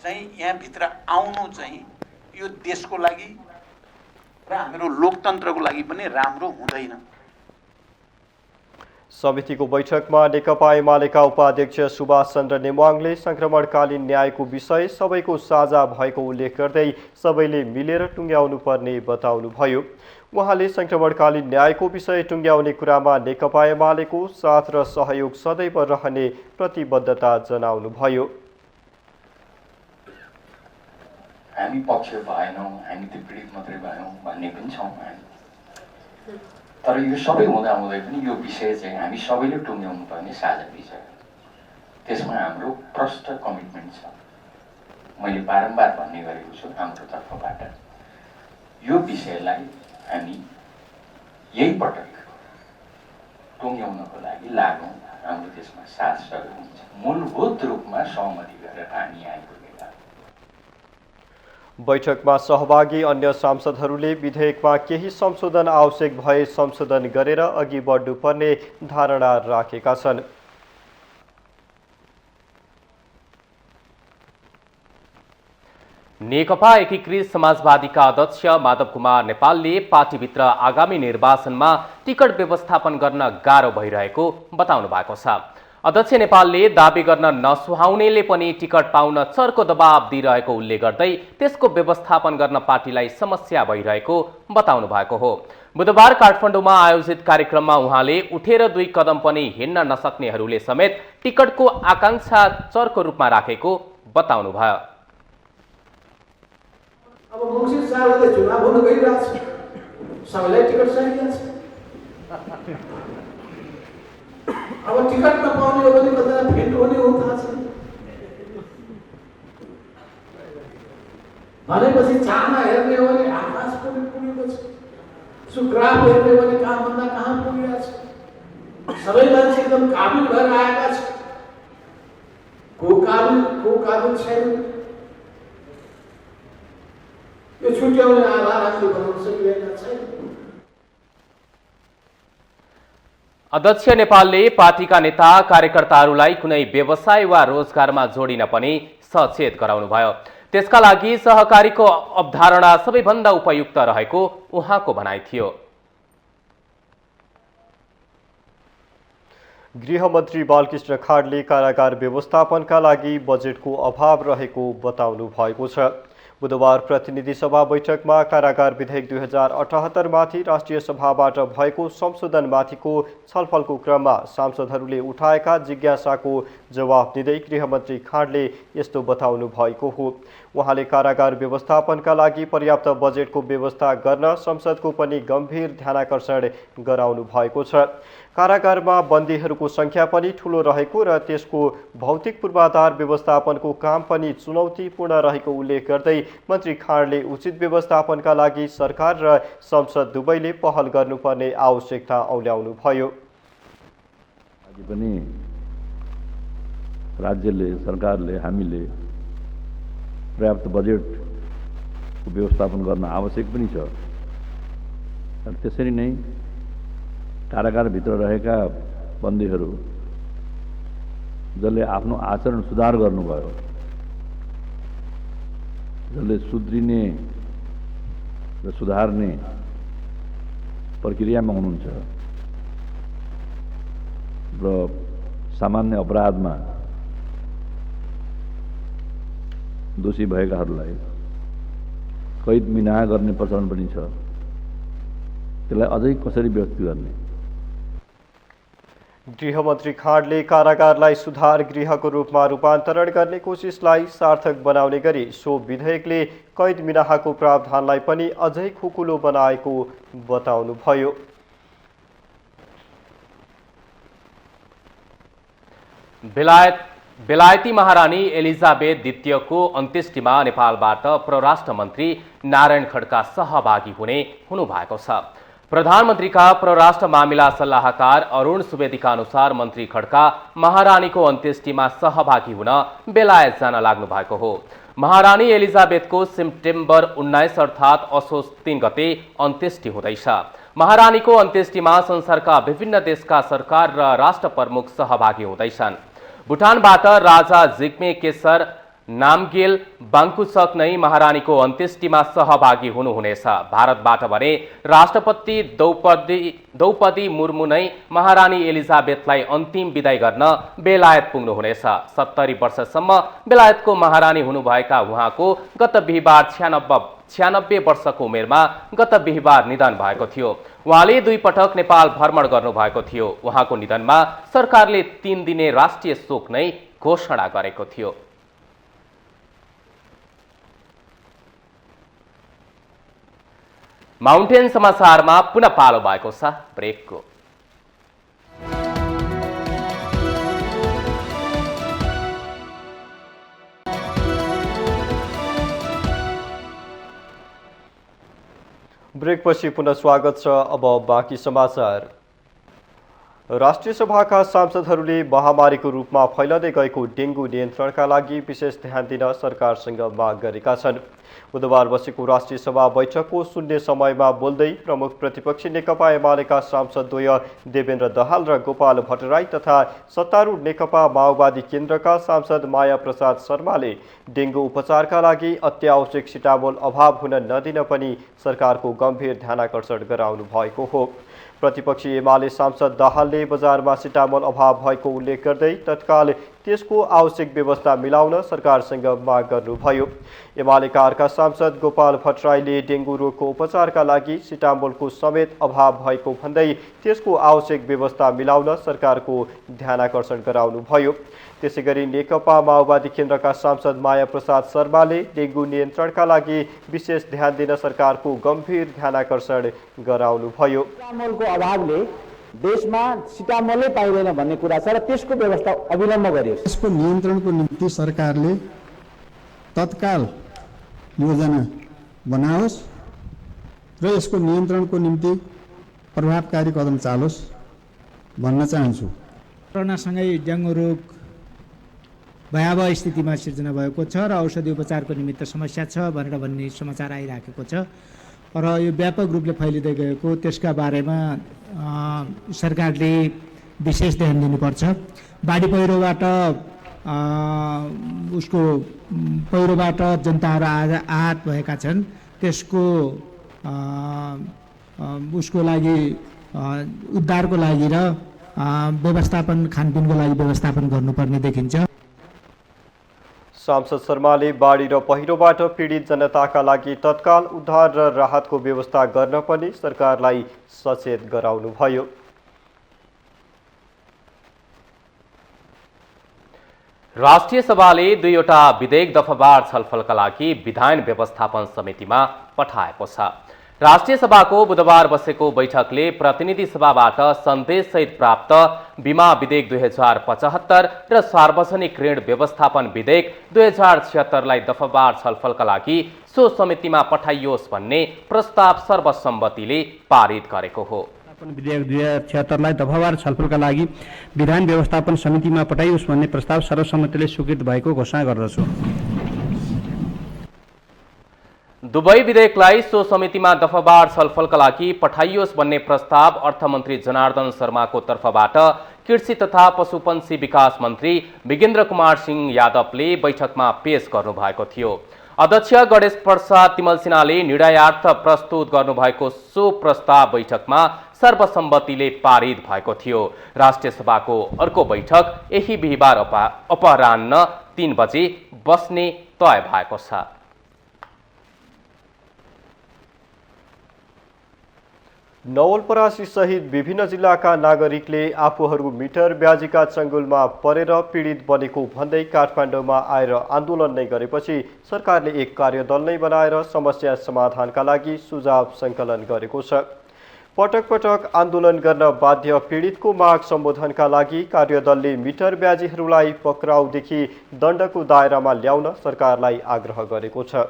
चाहिँ यहाँभित्र आउनु चाहिँ यो देशको लागि र हाम्रो लोकतन्त्रको लागि पनि राम्रो हुँदैन। समितिको बैठकमा नेकपा एमालेका उपाध्यक्ष सुभाष चन्द्र नेमाङले संक्रमणकालीन न्यायको विषय सबैको साझा भएको उल्लेख गर्दै सबैले मिलेर टुङ्ग्याउनु पर्ने बताउनुभयो। उहाँले संक्रमणकालीन न्यायको विषय टुङ्ग्याउने कुरामा नेकपा एमालेको साथ र सहयोग सदैव रहने प्रतिबद्धता जनाउनुभयो। हामी पक्ष भएनौँ, हामी त्यो पीडित मात्रै भयौँ भन्ने पनि छौँ, तर यो सबै हुँदा हुँदै पनि यो विषय चाहिँ हामी सबैले टुङ्ग्याउनु पर्ने साझा विषय, त्यसमा हाम्रो प्रष्ट कमिटमेन्ट छ। मैले बारम्बार भन्ने गरेको छु हाम्रो तर्फबाट यो विषयलाई हामी यही पटक टुङ्ग्याउनको लागि लागौँ। हाम्रो देशमा साथ सहयोग हुन्छ, मूलभूत रूपमा सहमति गरेर हामी आइपुगेका। बैठकमा सहभागी अन्य सांसदहरूले विधेयकमा केही संशोधन आवश्यक भए संशोधन गरेर अघि बढ्नुपर्ने धारणा राखेका छन्। नेकपा एकीकृत समाजवादीका अध्यक्ष माधव कुमार नेपालले पार्टीभित्र आगामी निर्वाचनमा टिकट व्यवस्थापन गर्न गाह्रो भइरहेको बताउनु भएको छ। अध्यक्ष नेपालले दाबी गर्न नसुहाउनेले पनि टिकट पाउन चर्को दबाब दिइरहेको उल्लेख गर्दै त्यसको व्यवस्थापन गर्न पार्टीलाई समस्या भइरहेको बताउनु भएको हो। बुधबार काठमाडौँमा आयोजित कार्यक्रममा उहाँले उठेर 2 कदम पनि हिँड्न नसक्नेहरूले समेत टिकटको आकांक्षा चर्को रूपमा राखेको बताउनु भयो। अब मङ्सिर 4 गते चुनाव हुन गइरहेछ, सबैलाई टिकट चाहिन्छ। अब टिकट नपाउने हो भने कता फेन्ट हुने हो थाहा छैन। भनेपछि चाहना हेर्ने हो भने आकाश पनि पुगेको छ, सुग्राफ हेर्ने हो भने कहाँभन्दा कहाँ पुगेको छ। सबै मान्छे एकदम काबिल भएर आएका छन्, को काबिल छैन। यो छुट्याउने आधार हामीले बनाउन सकिरहेका छैन। अध्यक्ष नेपालले पार्टीका नेता कार्यकर्ताहरूलाई कुनै व्यवसाय वा रोजगारमा जोडिन पनि सचेत गराउनुभयो। त्यसका लागि सहकारीको अवधारणा सबैभन्दा उपयुक्त रहेको उहाँको भनाइ थियो। गृहमन्त्री बालकृष्ण खाडले कारागार व्यवस्थापनका लागि बजेटको अभाव रहेको बताउनु भएको छ। बुधबार प्रतिनिधि सभा बैठकमा कारागार विधेयक 2078 माथि राष्ट्रिय सभाबाट भएको संशोधनमाथिको छलफलको क्रममा सांसदहरूले उठाएका जिज्ञासाको जवाफ दिँदै गृहमन्त्री खाडले यस्तो बताउनु भएको हो। उहाँले कारागार व्यवस्थापनका लागि पर्याप्त बजेटको व्यवस्था गर्न संसदको पनि गम्भीर ध्यानाकर्षण गराउनु भएको छ। कारागारमा बन्दीहरूको सङ्ख्या पनि ठूलो रहेको र त्यसको भौतिक पूर्वाधार व्यवस्थापनको काम पनि चुनौतीपूर्ण रहेको उल्लेख गर्दै मन्त्री खाडले उचित व्यवस्थापनका लागि सरकार र संसद दुवैले पहल गर्नुपर्ने आवश्यकता औल्याउनु भयो। आज पनि राज्यले, सरकारले, हामीले पर्याप्त बजेटको व्यवस्थापन गर्न आवश्यक पनि छ। र त्यसरी नै कारागारभित्र रहेका बन्दीहरू जसले आफ्नो आचरण सुधार गर्नुभयो, जसले सुध्रिने र सुधार्ने प्रक्रियामा हुनुहुन्छ र सामान्य अपराधमा दोषी भएकाहरूलाई कैद मिनाहा गर्ने प्रचलन पनि छ। त्यसलाई अझै कसरी व्यवस्थित गर्ने? गृहमन्त्री खाडले कारागारलाई सुधार गृहको रूपमा रूपान्तरण गर्ने कोसिसलाई सार्थक बनाउने गरी सो विधेयकले कैद मिनाहाको प्रावधानलाई पनि अझै खुकुलो बनाएको बताउनुभयो। बेलायती महारानी एलिजाबेथ द्वितीयको अन्त्येष्टिमा नेपालबाट परराष्ट्र मन्त्री नारायण खड्का सहभागी हुनु भएको छ। प्रधानमन्त्रीका परराष्ट्र मामिला सल्लाहकार अरुण सुवेदीका अनुसार मन्त्री खड्का महारानीको अन्त्येष्टिमा सहभागी हुन बेलायत जान लाग्नु भएको हो। महारानी एलिजाबेथको सेप्टेम्बर 19 अर्थात् असोज 3 गते अन्त्येष्टि हुँदैछ। महारानीको अन्त्येष्टिमा संसारका विभिन्न देशका सरकार र राष्ट्र प्रमुख सहभागी हुँदैछन्। भुटानबाट राजा जिग्मे केसर नामगेल बाङ्कुचक नै महारानीको अन्त्येष्टिमा सहभागी हुनुहुनेछ। भारतबाट भने राष्ट्रपति द्रौपदी मुर्मू नै महारानी एलिजाबेथलाई अन्तिम विदाई गर्न बेलायत पुग्नुहुनेछ। 70 वर्षसम्म बेलायतको महारानी हुनुभएका उहाँको गत बिहिबार 96 वर्षको उमेरमा गत बिहिबार निधन भएको थियो। उहाँले 2 पटक नेपाल भ्रमण गर्नुभएको थियो। उहाँको निधनमा सरकारले 3 दिने राष्ट्रिय शोक नै घोषणा गरेको थियो। माउन्टेन समाचारमा पुनः पालो भएको छ ब्रेकको। ब्रेकपछि पुनः स्वागत छ। अब बाँकी समाचार। राष्ट्रिय सभाका सांसदहरूले महामारीको रूपमा फैलदै गएको डेङ्गु नियन्त्रणका लागि विशेष ध्यान दिन सरकारसँग माग गरेका छन्। बुधबार बसेको राष्ट्रिय सभा बैठकको शून्य समयमा बोल्दै प्रमुख प्रतिपक्षी नेकपा एमालेका सांसदद्वय देवेन्द्र दाहाल र गोपाल भट्टराई तथा सत्तारूढ नेकपा माओवादी केन्द्रका सांसद माया प्रसाद शर्माले डेङ्गु उपचारका लागि अत्यावश्यक सिटामोल अभाव हुन नदिन पनि सरकारको गम्भीर ध्यानाकर्षण गराउनु भएको हो। प्रतिपक्षी एमाले सांसद दाहालले बजारमा सिटामोल अभाव भएको उल्लेख गर्दै तत्काल त्यसको आवश्यक व्यवस्था मिलाउन सरकारसँग माग गर्नुभयो। एमालेका अर्का सांसद गोपाल भट्टराईले डेङ्गु रोगको उपचारका लागि सिटामोलको समेत अभाव भएको भन्दै त्यसको आवश्यक व्यवस्था मिलाउन सरकारको ध्यानाकर्षण गराउनुभयो। त्यसैगरी नेकपा माओवादी केन्द्रका सांसद माया प्रसाद शर्माले डेङ्गु नियन्त्रणका लागि विशेष ध्यान दिन सरकारको गम्भीर ध्यानाकर्षण गराउनुभयो। सिटामोलको अभावले देशमा सिटामोलै पाइँदैन भन्ने कुरा छ र त्यसको व्यवस्था अविलम्ब गरियोस्। यसको नियन्त्रणको निम्ति सरकारले तत्काल योजना बनाओस् र यसको नियन्त्रणको निम्ति प्रभावकारी कदम चालोस् भन्न चाहन्छु। कोरोनासँगै डेङ्गु रोग भयावह स्थितिमा सिर्जना भएको छ र औषधि उपचारको निमित्त समस्या छ भनेर भन्ने समाचार आइराखेको छ र यो व्यापक रूपले फैलिँदै गएको त्यसका बारेमा सरकारले विशेष ध्यान दिनुपर्छ। बाढी पहिरोबाट जनताहरू आहत भएका छन्, त्यसको उसको लागि उद्धारको लागि र व्यवस्थापन खानपिनको लागि व्यवस्थापन गर्नुपर्ने देखिन्छ। सांसद शर्माले बाढी र पहिरोबाट पीडित जनताका लागि तत्काल उद्धार र राहतको व्यवस्था गर्न पनि सरकारलाई सचेत गराउनुभयो। राष्ट्रिय सभाले 2वटा विधेयक दफावार छलफलका लागि विधान व्यवस्थापन समितिमा पठाएको छ। राष्ट्रिय सभाको बुधबार बसेको बैठकले प्रतिनिधि सभाबाट सन्देशसहित प्राप्त बीमा विधेयक 2075 र सार्वजनिक ऋण व्यवस्थापन विधेयक 2076लाई दफावार छलफलका लागि सो समितिमा पठाइयोस् भन्ने प्रस्ताव सर्वसम्मतिले पारित गरेको हो। विधेयक 2076लाई दफावार छलफलका लागि विधान व्यवस्थापन समितिमा पठाइयोस् भन्ने प्रस्ताव सर्वसम्मतिले स्वीकृत भएको घोषणा गर्दछु। दुवै विधेयकलाई सो समितिमा दफावार छलफलका लागि पठाइयोस् भन्ने प्रस्ताव अर्थमन्त्री जनार्दन शर्माको तर्फबाट कृषि तथा पशुपन्छी विकास मन्त्री विगेन्द्र कुमार सिंह यादवले बैठकमा पेश गर्नुभएको थियो। अध्यक्ष गणेश प्रसाद तिमल सिन्हाले निर्णयार्थ प्रस्तुत गर्नुभएको सो प्रस्ताव बैठकमा सर्वसम्मतिले पारित भएको थियो। राष्ट्रिय सभाको अर्को बैठक यही बिहिबार अपराह्न 3 बजे बस्ने तय भएको छ। नवलपरासी सहित विभिन्न जिल्लाका नागरिकले आफूहरू मिटर ब्याजीका चङ्गुलमा परेर पीडित बनेको भन्दै काठमाडौँमा आएर आन्दोलन नै गरेपछि सरकारले एक कार्यदल नै बनाएर समस्या समाधानका लागि सुझाव सङ्कलन गरेको छ। पटक पटक आन्दोलन गर्न बाध्य पीडितको माग सम्बोधनका लागि कार्यदलले मिटर ब्याजीहरूलाई पक्राउदेखि दण्डको दायरामा ल्याउन सरकारलाई आग्रह गरेको छ।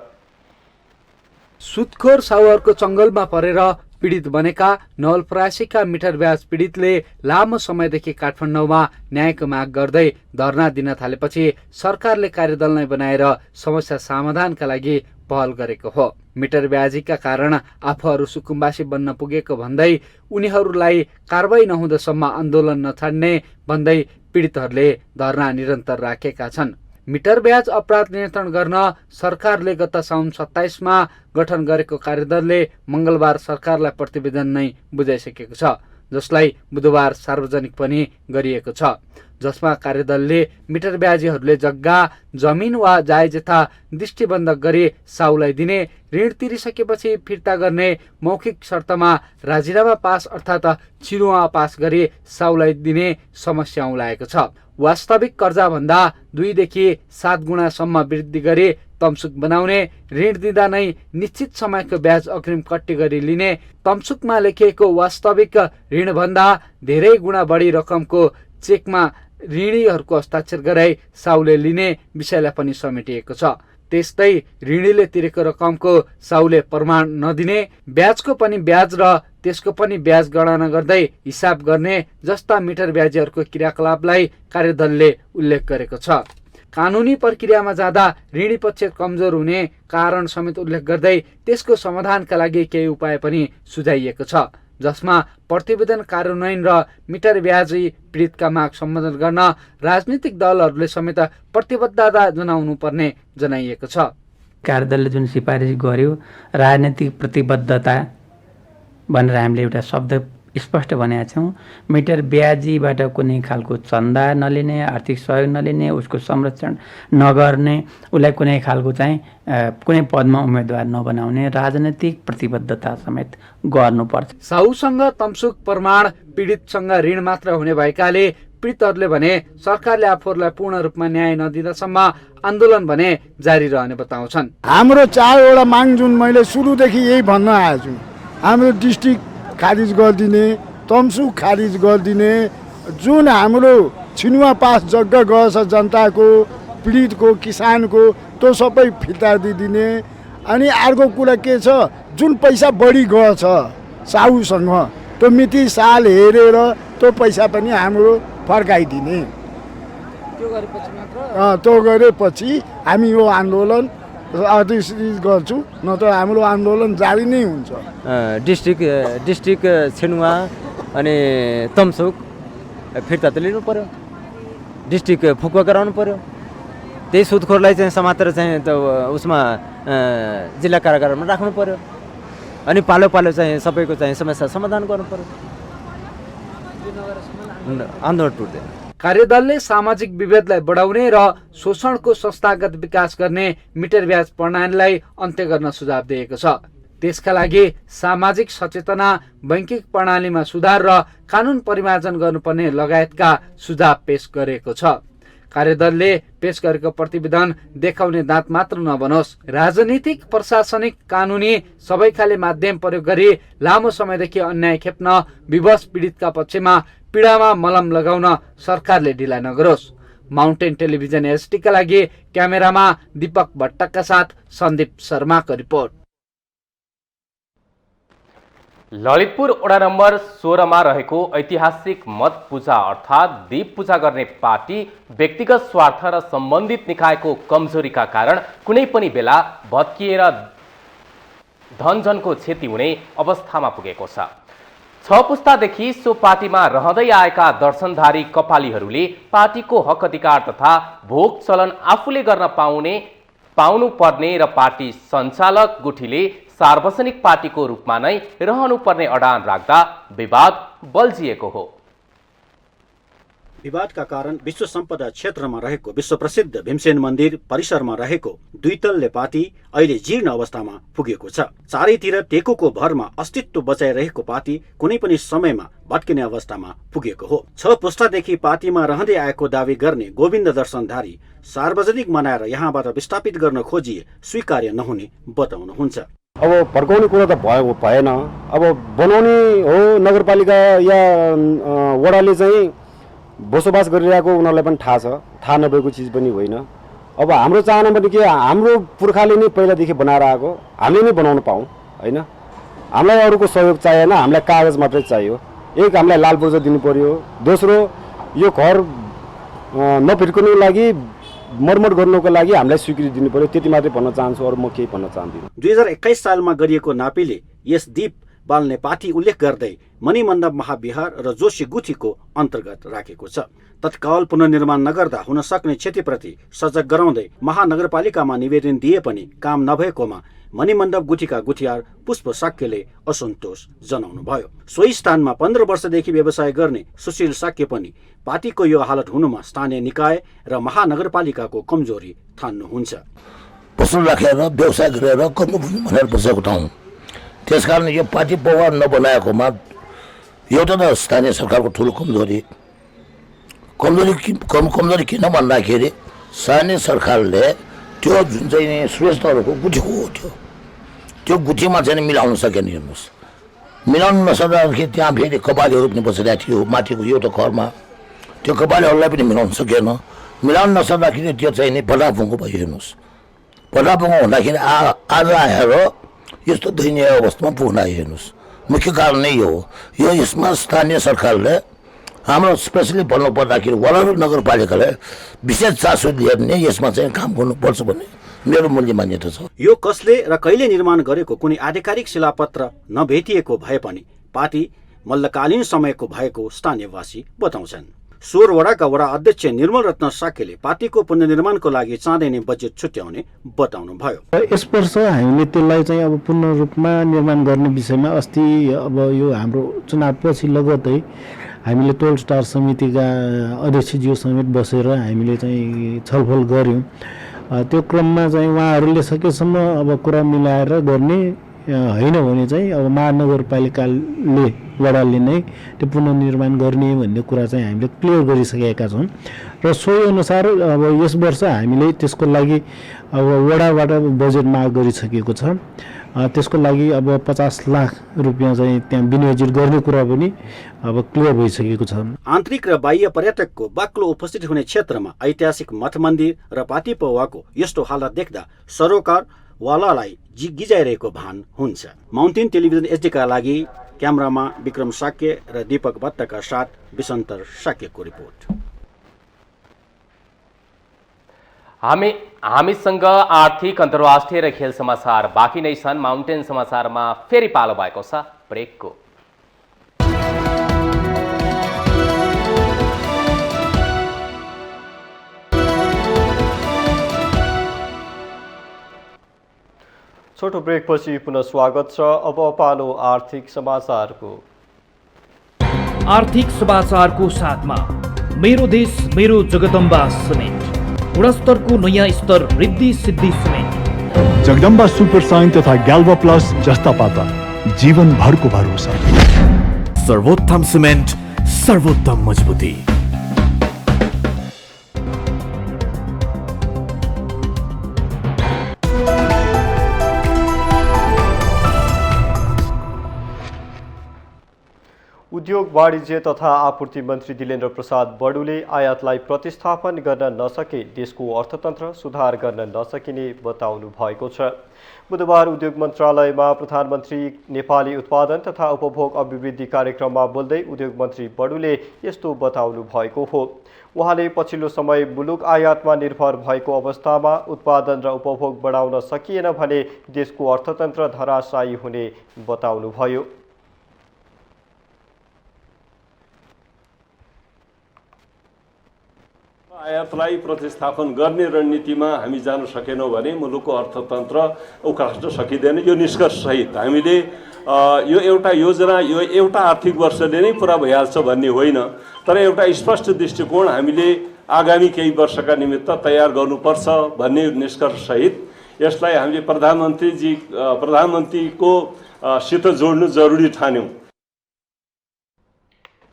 सुत्खोर साहुहरूको चङ्गलमा परेर पीडित बनेका नवलपरासीका मिटर ब्याज पीडितले लामो समयदेखि काठमाडौँमा न्यायको माग गर्दै धरना दिन थालेपछि सरकारले कार्यदल नै बनाएर समस्या समाधानका लागि पहल गरेको हो। मिटर ब्याजीका कारण आफूहरू सुकुम्बासी बन्न पुगेको भन्दै उनीहरूलाई कारबाही नहुँदासम्म आन्दोलन नछाड्ने भन्दै पीडितहरूले धरना निरन्तर राखेका छन्। मिटर ब्याज अपराध नियन्त्रण गर्न सरकारले गत साउन 27 मा गठन गरेको कार्यदलले मंगलबार सरकारलाई प्रतिवेदन नै बुझाइसकेको छ, जसलाई बुधबार सार्वजनिक पनि गरिएको छ, जसमा कार्यदलले मिटर ब्याजीहरूले जग्गा, जमिन वा जायजथा दृष्टिबन्ध गरी साउलाई दिने, ऋण तिरिसकेपछि फिर्ता गर्ने मौखिक शर्तमा राजीनामा पास अर्थात् छिरुवा पास गरी साउलाई दिने समस्या औलाएको छ। वास्तविक कर्जा भन्दा 2 देखि 7 गुणासम्म वृद्धि गरी तमसुक बनाउने, ऋण दिँदा नै निश्चित समयको ब्याज अग्रिम कट्टी गरी लिने, तमसुकमा लेखिएको वास्तविक ऋण भन्दा धेरै गुणा बढी रकमको चेकमा ऋणीहरूको हस्ताक्षर गराई साउले लिने विषयलाई पनि समेटिएको छ। त्यस्तै ऋणीले तिरेको रकमको साउले प्रमाण नदिने, ब्याजको पनि ब्याज र त्यसको पनि ब्याज गणना गर्दै हिसाब गर्ने जस्ता मिटर ब्याजीहरूको क्रियाकलापलाई कार्यदलले उल्लेख गरेको छ। कानुनी प्रक्रियामा जाँदा ऋणी पक्ष कमजोर हुने कारण समेत उल्लेख गर्दै त्यसको समाधानका लागि केही उपाय पनि सुझाइएको छ, जसमा प्रतिवेदन कार्यान्वयन र मिटर ब्याजी पीडितका माग सम्बोधन गर्न राजनीतिक दलहरूले समेत प्रतिबद्धता जनाउनु पर्ने जनाइएको छ। कार्यदलले जुन सिफारिस गर्यो राजनीतिक प्रतिबद्धता भनेर हामीले एउटा शब्द स्पष्ट भनेका छौँ। मिटर ब्याजीबाट कुनै खालको चन्दा नलिने, आर्थिक सहयोग नलिने, उसको संरक्षण नगर्ने, उसलाई कुनै खालको चाहिँ कुनै पदमा उम्मेदवार नबनाउने राजनैतिक प्रतिबद्धता समेत गर्नुपर्छ। साहुसँग तमसुक प्रमाण पीडितसँग ऋण मात्र हुने भएकाले पीडितहरूले भने सरकारले आफूहरूलाई पूर्ण रूपमा न्याय नदिँदासम्म आन्दोलन भने जारी रहने बताउँछन्। हाम्रो 4वटा माग जुन मैले सुरुदेखि यही भन्न आएको छु, हाम्रो डिस्ट्रिक्ट खारिज गरिदिने, तमसुक खारिज गरिदिने, जुन हाम्रो छिनुवा पास जग्गा गएछ जनताको, पीडितको, किसानको, त्यो सबै फिर्ता दिदिने। अनि अर्को कुरा के छ, जुन पैसा बढी गएछ साहुसँग त्यो मिति साल हेरेर त्यो पैसा पनि हाम्रो फर्काइदिने। त्यो गरेपछि हामी यो आन्दोलन अधिकृत गर्छौँ, नत्र हाम्रो आन्दोलन जारी नै हुन्छ। डिस्ट्रिक्ट छिनुवा अनि तमसुक फिर्ता त लिनु पर्यो, डिस्ट्रिक्ट फुकुवा गराउनु पर्यो। त्यही सुदखोरलाई चाहिँ समातेर चाहिँ त उसमा जिल्ला कारागारमा राख्नु पर्यो। अनि पालो पालो चाहिँ सबैको चाहिँ समस्या समाधान गर्नु पर्यो। आन्दोलन टुट्दैन। कार्यदलले सामाजिक विभेदलाई बढाउने र शोषणको संस्थागत विकास गर्ने मिटर ब्याज प्रणालीलाई अन्त्य गर्न सुझाव दिएको छ। त्यसका लागि सामाजिक सचेतना, बैंकिक प्रणालीमा सुधार र कानुन परिमार्जन गर्नुपर्ने लगायतका सुझाव पेश गरेको छ। कार्यदलले पेश गरेको प्रतिवेदन देखाउने दाँत मात्र नबनोस्, राजनीतिक, प्रशासनिक, कानुनी सबै खाले माध्यम प्रयोग गरी लामो समयदेखि अन्याय खेप्न विवश पीडितका पक्षमा पीडामा मलम लगाउन सरकारले ढिला नगरोस्। माउन्टेन टेलिभिजन एसटीका लागि क्यामेरामा दीपक भट्टका साथ सन्दीप शर्माको रिपोर्ट। ललितपुर वडा नम्बर 16 मा रहेको ऐतिहासिक मत पूजा अर्थात् दीप पूजा गर्ने पार्टी व्यक्तिगत स्वार्थ र सम्बन्धित निकायको कमजोरीका कारण कुनै पनि बेला भत्किएर धनजनको क्षति हुने अवस्थामा पुगेको छ। 6 पुस्तादेखि सो पार्टीमा रहँदै आएका दर्शनधारी कपालीहरूले पार्टीको हक अधिकार तथा भोग चलन आफूले गर्न पाउनुपर्ने र पार्टी सञ्चालक गुठीले सार्वजनिक पार्टीको रूपमा नै रहनुपर्ने अडान राख्दा विवाद बल्झिएको हो। विवादका कारण विश्व सम्पदा क्षेत्रमा रहेको विश्व प्रसिद्ध भीमसेन मन्दिर परिसरमा रहेको 2 तल्ले पार्टी अहिले जीर्ण अवस्थामा पुगेको छ। चारैतिर टेकोको भरमा अस्तित्व बचाइरहेको पार्टी कुनै पनि समयमा भत्किने अवस्थामा पुगेको हो। 6 पुस्तादेखि पार्टीमा रहँदै आएको दावी गर्ने गोविन्द दर्शनधारी सार्वजनिक मनाएर यहाँबाट विस्थापित गर्न खोजिए स्वीकार्य नहुने बताउनुहुन्छ। अब फर्काउने कुरा त भएन। अब बनाउने हो नगरपालिका या वडाले चाहिँ बसोबास गरिरहेको उनीहरूलाई पनि थाहा छ, थाहा नभएको चिज पनि होइन। अब हाम्रो चाहना पनि के, हाम्रो पुर्खाले नै पहिलादेखि बनाएर आएको, हामीले नै बनाउन पाऊँ होइन। हामीलाई अरूको सहयोग चाहिएन, हामीलाई कागज मात्रै चाहियो। एक हामीलाई लाल पूर्जा दिनु पर्यो, दोस्रो यो घर नफिर्कनुको लागि मर्मत गर्नुको लागि हामीलाई स्वीकृति दिनु पर्यो। त्यति मात्रै भन्न चाहन्छु, अरू म केही भन्न चाहदिनँ। 2021 सालमा गरिएको नापीले यस दीप बाल्ने पार्टी उल्लेख गर्दै मणिमण्डप महाविहार र जोशी गुठीको अन्तर्गत राखेको छ। तत्काल पुनर्निर्माण नगर्दा हुन सक्ने क्षतिप्रति सजग गराउँदै महानगरपालिकामा निवेदन दिए पनि काम नभएकोमा मणिमण्डप गुठीका गुठियार पुष्प साक्यले असन्तोष जनाउनु भयो। सोही स्थानमा 15 वर्षदेखि व्यवसाय गर्ने सुशील साक्य पनि पार्टीको यो हालत हुनुमा स्थानीय निकाय र महानगरपालिकाको कमजोरी ठान्नुहुन्छ। पसल राखेर व्यवसाय गरेर कर्मभूमि भनेर बसेको ठाउँ, त्यसकारण यो पार्टी पवार नबनाएकोमा एउटा त स्थानीय सरकारको ठुलो कमजोरी किन भन्दाखेरि स्थानीय सरकारले त्यो जुन चाहिँ सुरेश दलको गुठीको हो त्यो गुठीमा चाहिँ मिलाउन सकेन। हेर्नुहोस्, मिलाउन नसक्दाखेरि त्यहाँ फेरि कपालीहरू पनि बसिरहेको थियो माथिको एउटा घरमा, त्यो कपालीहरूलाई पनि मिलाउन सकेन। मिलाउन नसक्दाखेरि त्यो चाहिँ नि पटापुङ्गो भयो। हेर्नुहोस्, पटापुङ्गो हुँदाखेरि आज आएर यस्तो दयनीय अवस्थामा पुग्न आयो। हेर्नुहोस्, मुख्य कारण नै यो हो। यसमा स्थानीय सरकारले हाम्रो स्पेसली भन्नु पर्दाखेरि वडा नगरपालिकाले विशेष चासो लिएर नै यसमा चाहिँ काम गर्नुपर्छ भन्ने मेरो मूल्य मान्यता छ। यो कसले र कहिले निर्माण गरेको कुनै आधिकारिक शिलापत्र नभेटिएको भए पनि पार्टी मल्लकालीन समयको भएको स्थानीयवासी बताउँछन्। सोह्र वडाका वडा अध्यक्ष निर्मल रत्न साकेले पार्टीको पुनर्निर्माणको लागि चाँडै बजेट छुट्याउने बताउनुभयो। यस वर्ष हामीले त्यसलाई चाहिँ अब पूर्ण रूपमा निर्माण गर्ने विषयमा अस्ति अब यो हाम्रो चुनावपछि लगत्तै हामीले टोल स्टार समितिका अध्यक्षज्यू समेत बसेर हामीले चाहिँ छलफल गऱ्यौँ। त्यो क्रममा चाहिँ उहाँहरूले सकेसम्म अब कुरा मिलाएर गर्ने होइन भने चाहिँ अब महानगरपालिकाले वडाले नै त्यो पुनर्निर्माण गर्ने भन्ने कुरा चाहिँ हामीले क्लियर गरिसकेका छौँ र सोही अनुसार अब यस वर्ष हामीले त्यसको लागि अब वडाबाट बजेट माग गरिसकेको छ। त्यसको लागि अब 50 लाख रुपियाँ चाहिँ त्यहाँ विनियोजित गर्ने कुरा पनि अब क्लियर भइसकेको छ। आन्तरिक र बाह्य पर्यटकको बाक्लो उपस्थिति हुने क्षेत्रमा ऐतिहासिक मठ मन्दिर र पाटी पौवाको यस्तो हालत देख्दा सरोकार वालालाई गिजाइरहेको भान हुन्छ। माउन्टेन टेलिभिजन एचडीका लागि क्यामेरामा विक्रम साक्य र दीपक भट्टका साथ विसन्तर साक्यको रिपोर्ट। हामीसँग आर्थिक अन्तर्राष्ट्रिय र खेल समाचार बाँकी नै छन्। माउन्टेन समाचारमा फेरि पालो भएको छ ब्रेकको। छोटो ब्रेकपछि पुनः स्वागत छ। अब पालो आर्थिक समाचारको। आर्थिक समाचारको साथमा मेरो देश मेरो जगदम्बा सिमेन्ट, गुणस्तरको नयाँ स्तर Riddhi Siddhi cement, Jagadamba super sign तथा ग्याल्वा प्लस जस्ता पाता जीवनभरको भरोसा। सर्वोत्तम सिमेन्ट, सर्वोत्तम मजबुती। उद्योग वाणिज्य तथा आपूर्ति मन्त्री दिलेन्द्र प्रसाद बडुले आयातलाई प्रतिस्थापन गर्न नसके देशको अर्थतन्त्र सुधार गर्न नसकिने बताउनु भएको छ। बुधबार उद्योग मन्त्रालयमा प्रधानमन्त्री नेपाली उत्पादन तथा उपभोग अभिवृद्धि कार्यक्रममा बोल्दै उद्योग मन्त्री बडुले यस्तो बताउनु भएको हो। उहाँले पछिल्लो समय मुलुक आयातमा निर्भर भएको अवस्थामा उत्पादन र उपभोग बढाउन सकिएन भने देशको अर्थतन्त्र धराशायी हुने बताउनुभयो। आयातलाई प्रतिस्थापन गर्ने रणनीतिमा हामी जान सकेनौँ भने मुलुकको अर्थतन्त्र उकास्न सकिँदैन। यो निष्कर्ष सहित हामीले यो एउटा योजना यो एउटा आर्थिक वर्षले नै पुरा भइहाल्छ भन्ने होइन, तर एउटा स्पष्ट दृष्टिकोण हामीले आगामी केही वर्षका निमित्त तयार गर्नुपर्छ भन्ने निष्कर्ष सहित यसलाई हामीले प्रधानमन्त्रीको सित जोड्नु जरुरी ठान्यौँ।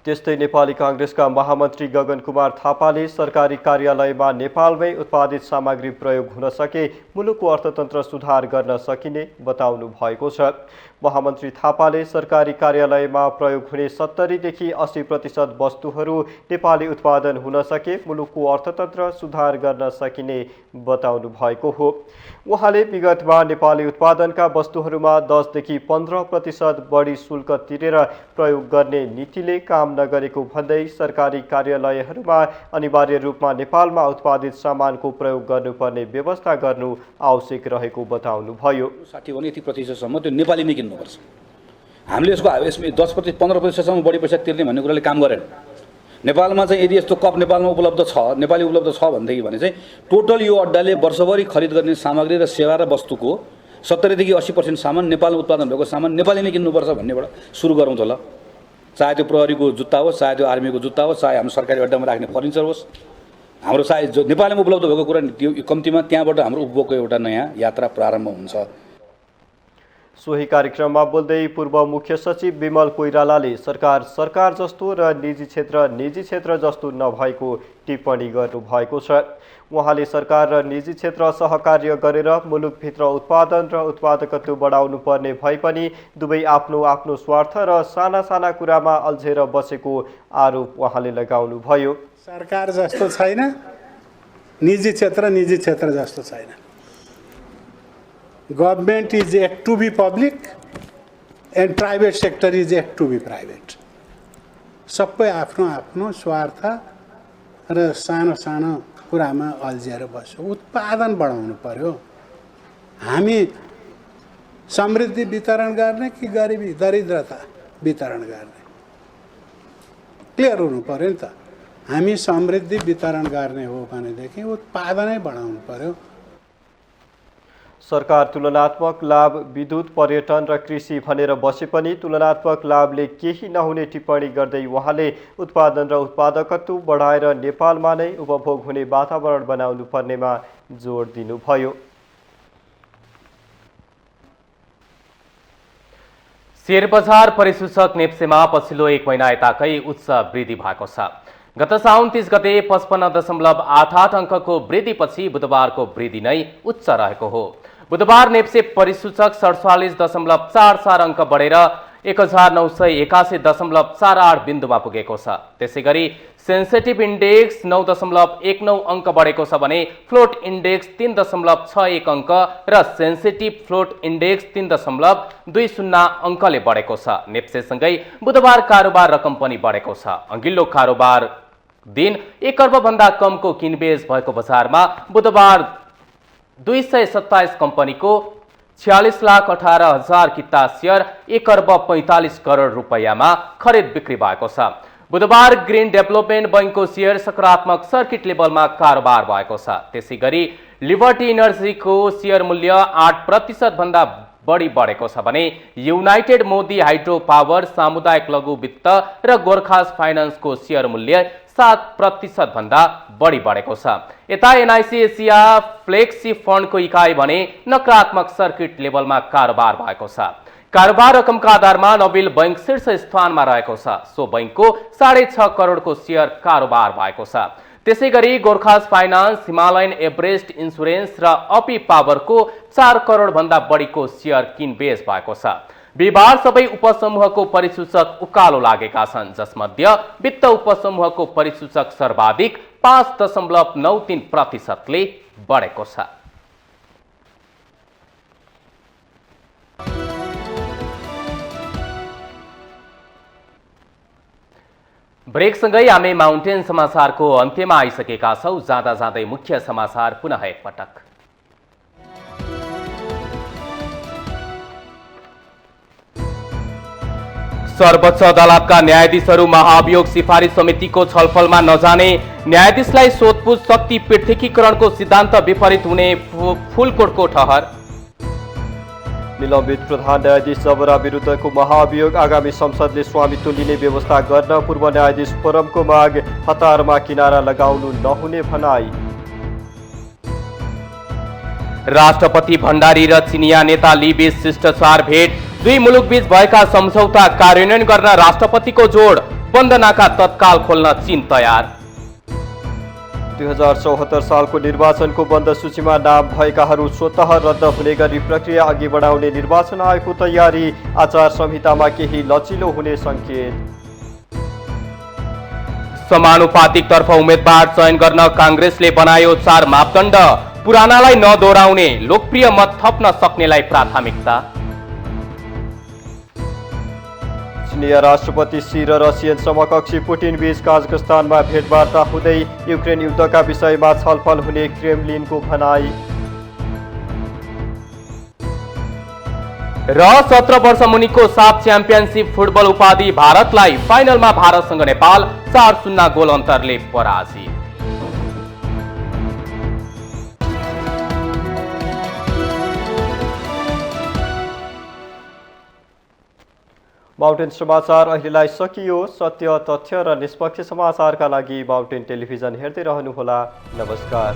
त्यस्तै नेपाली कांग्रेसका महामन्त्री गगन कुमार थापाले सरकारी कार्यालयमा नेपालमै उत्पादित सामग्री प्रयोग हुन सके मुलुकको अर्थतन्त्र सुधार गर्न सकिने बताउनु भएको छ। महामन्त्री थापाले सरकारी कार्यालयमा प्रयोग हुने 70 देखि 80% वस्तुहरू नेपाली उत्पादन हुन सके मुलुकको अर्थतन्त्र सुधार गर्न सकिने बताउनु भएको हो। उहाँले विगतमा नेपाली उत्पादनका वस्तुहरूमा 10 देखि 15% बढी शुल्क तिरेर प्रयोग गर्ने नीतिले काम नगरेको भन्दै सरकारी कार्यालयहरूमा अनिवार्य रूपमा नेपालमा उत्पादित सामानको प्रयोग गर्नुपर्ने व्यवस्था गर्नु आवश्यक रहेको बताउनुभयो। 60-80% त्यो नेपाली नै किन्नुपर्छ। हामीले यसमा 10% 15%सम्म बढी पैसा तिर्ने भन्ने कुराले काम गरेन। नेपालमा चाहिँ यदि यस्तो कप नेपालमा उपलब्ध छ, नेपाली उपलब्ध छ भनेदेखि भने चाहिँ टोटल यो अड्डाले वर्षभरि खरिद गर्ने सामग्री र सेवा र वस्तुको 70 देखि 80% सामान नेपालमा उत्पादन भएको सामान नेपाली नै किन्नुपर्छ भन्नेबाट सुरु गरौँ त ल। चाहे त्यो प्रहरीको जुत्ता होस्, चाहे त्यो आर्मीको जुत्ता होस्, चाहे हाम्रो सरकारी अड्डामा राख्ने फर्निचर होस्, हाम्रो चाहे जो नेपालमा उपलब्ध भएको कुरा त्यो कम्तीमा त्यहाँबाट हाम्रो उपभोगको एउटा नयाँ यात्रा प्रारम्भ हुन्छ। सोही कार्यक्रममा बोल्दै पूर्व मुख्य सचिव विमल कोइरालाले सरकार जस्तो र निजी क्षेत्र जस्तो नभएको टिप्पणी गर्नुभएको छ। उहाँले सरकार र निजी क्षेत्र सहकार्य गरेर मुलुकभित्र उत्पादन र उत्पादकत्व बढाउनु पर्ने भए पनि दुवै आफ्नो आफ्नो स्वार्थ र साना कुरामा अल्झेर बसेको आरोप उहाँले लगाउनुभयो। सरकार जस्तो छैन, निजी क्षेत्र जस्तो छैन। Government is yet to be public and private sector is yet to be private. सबै आफ्नो आफ्नो स्वार्थ र सानो कुरामा अल्झिएर बस्यो। उत्पादन बढाउनु पर्यो। हामी समृद्धि वितरण गर्ने कि दरिद्रता वितरण गर्ने क्लियर हुनु पर्यो नि त। हामी समृद्धि वितरण गर्ने हो भनेदेखि उत्पादनै बढाउनु पर्यो। सरकार तुलनात्मक लाभ विद्युत, पर्यटन र कृषि भनेर बसे पनि तुलनात्मक लाभले केही नहुने टिप्पणी गर्दै उहाँले उत्पादन र उत्पादकत्व बढाएर नेपालमा नै उपभोग हुने वातावरण बनाउनु पर्नेमा जोड दिनुभयो। शेयर बजार परिसूचक नेप्सेमा पछिल्लो 1 महिना यताकै उच्च वृद्धि भएको छ। गत साउन 30 गते 55.88 अङ्कको वृद्धिपछि बुधबारको वृद्धि नै उच्च रहेको हो। बुधबार नेप्से परिसूचक 47.44 अङ्क बढेर 1981.48 बिन्दुमा पुगेको छ। त्यसैगरी सेन्सिटिभ इन्डेक्स 9.19 अङ्क बढेको छ भने फ्लोट इन्डेक्स 3.61 अङ्क र सेन्सिटिभ फ्लोट इन्डेक्स 3.20 अङ्कले बढेको छ। नेप्सेसँगै बुधबार कारोबार रकम पनि बढेको छ। अघिल्लो कारोबार दिन 1 अर्बभन्दा कमको किनबेच भएको बजारमा बुधबार 227 कम्पनीको 46,18,000 किता सेयर 1 अर्ब 45 करोड रुपैयाँमा खरिद बिक्री भएको छ। बुधबार ग्रीन डेभलपमेन्ट बैंकको सेयर सकारात्मक सर्किट लेभलमा कारोबार भएको छ। त्यसैगरी लिबर्टी इनर्जीको सेयर मूल्य 8% भन्दा बढी बढेको छ भने युनाइटेड मोदी हाइड्रो पावर, सामुदायिक लघु वित्त र गोर्खास फाइनान्सको सेयर मूल्य 7% भन्दा बढी बढेको छ। यता एनआइसी एसिया फ्लेक्सी फन्डको इकाइ भने नकारात्मक सर्किट लेभलमा कारोबार भएको छ। कारोबार रकमका आधारमा नोबेल बैंक शीर्ष स्थानमा रहेको छ। सो बैंकको 6.5 करोडको सेयर कारोबार भएको छ। त्यसैगरी Gorkhas finance, Himalayan Everest insurance र अपी पावरको 4 करोड भन्दा बढीको सेयर किनबेच भएको छ। बिहिबार सबै उपसमूहको परिसूचक उकालो लागेका छन्, जसमध्ये वित्त उपसमूहको परिसूचक सर्वाधिक 5.93%ले बढेको छ। ब्रेकसँगै हामी माउन्टेन समाचारको अन्त्यमा आइसकेका छौं। जाँदा जाँदै मुख्य समाचार पुनः एकपटक। सर्वोच्च अदालतका न्यायाधीशहरू महाभियोग सिफारिस समितिको छलफलमा नजाने, न्यायाधीशलाई सोधपुछ शक्ति पृथकीकरणको सिद्धान्त विपरीत हुने फुलकोटको ठहर। निलम्बित प्रधान न्यायाधीश जबरा विरुद्धको महाभियोग, आगामी संसदले स्वामित्व लिने व्यवस्था गर्न पूर्व न्यायाधीश फोरमको माग, हतारमा किनारा लगाउनु नहुने भनाई। राष्ट्रपति भण्डारी र चिनिया नेता ली बीच शिष्टाचार भेट, दुई मुलुकबीच भएका सम्झौता कार्यान्वयन गर्न राष्ट्रपतिको जोड, बन्दनाका तत्काल खोल्न चीन तयार। 2074 सालको निर्वाचनको बन्द सूचीमा नाम भएकाहरू स्वतः रद्द हुने गरी प्रक्रिया अघि बढाउने निर्वाचन आयोगको तयारी, आचार संहितामा केही लचिलो हुने संकेत। समानुपातिक तर्फ उम्मेदवार चयन गर्न कांग्रेसले बनायो 4 मापदण्ड, पुरानालाई नदोहोऱ्याउने, लोकप्रिय मत थप्न सक्नेलाई प्राथमिकता। चिनिया राष्ट्रपति सी र रसियन समकक्षी पुटिन बीच काजाखस्तानमा भेटवार्ता हुँदै युक्रेन युद्धका विषयमा छलफल हुने क्रेमलिनको भनाई। र 17 वर्ष मुनिको साफ च्याम्पियनशिप फुटबल उपाधि भारतलाई, फाइनलमा भारतसँग नेपाल 4-0 गोल अन्तरले पराजित। माउन्टेन समाचार अहिलेलाई सकियो। सत्य, तथ्य र निष्पक्ष समाचारका लागि माउन्टेन टेलिभिजन हेर्दै रहनुहोला। नमस्कार।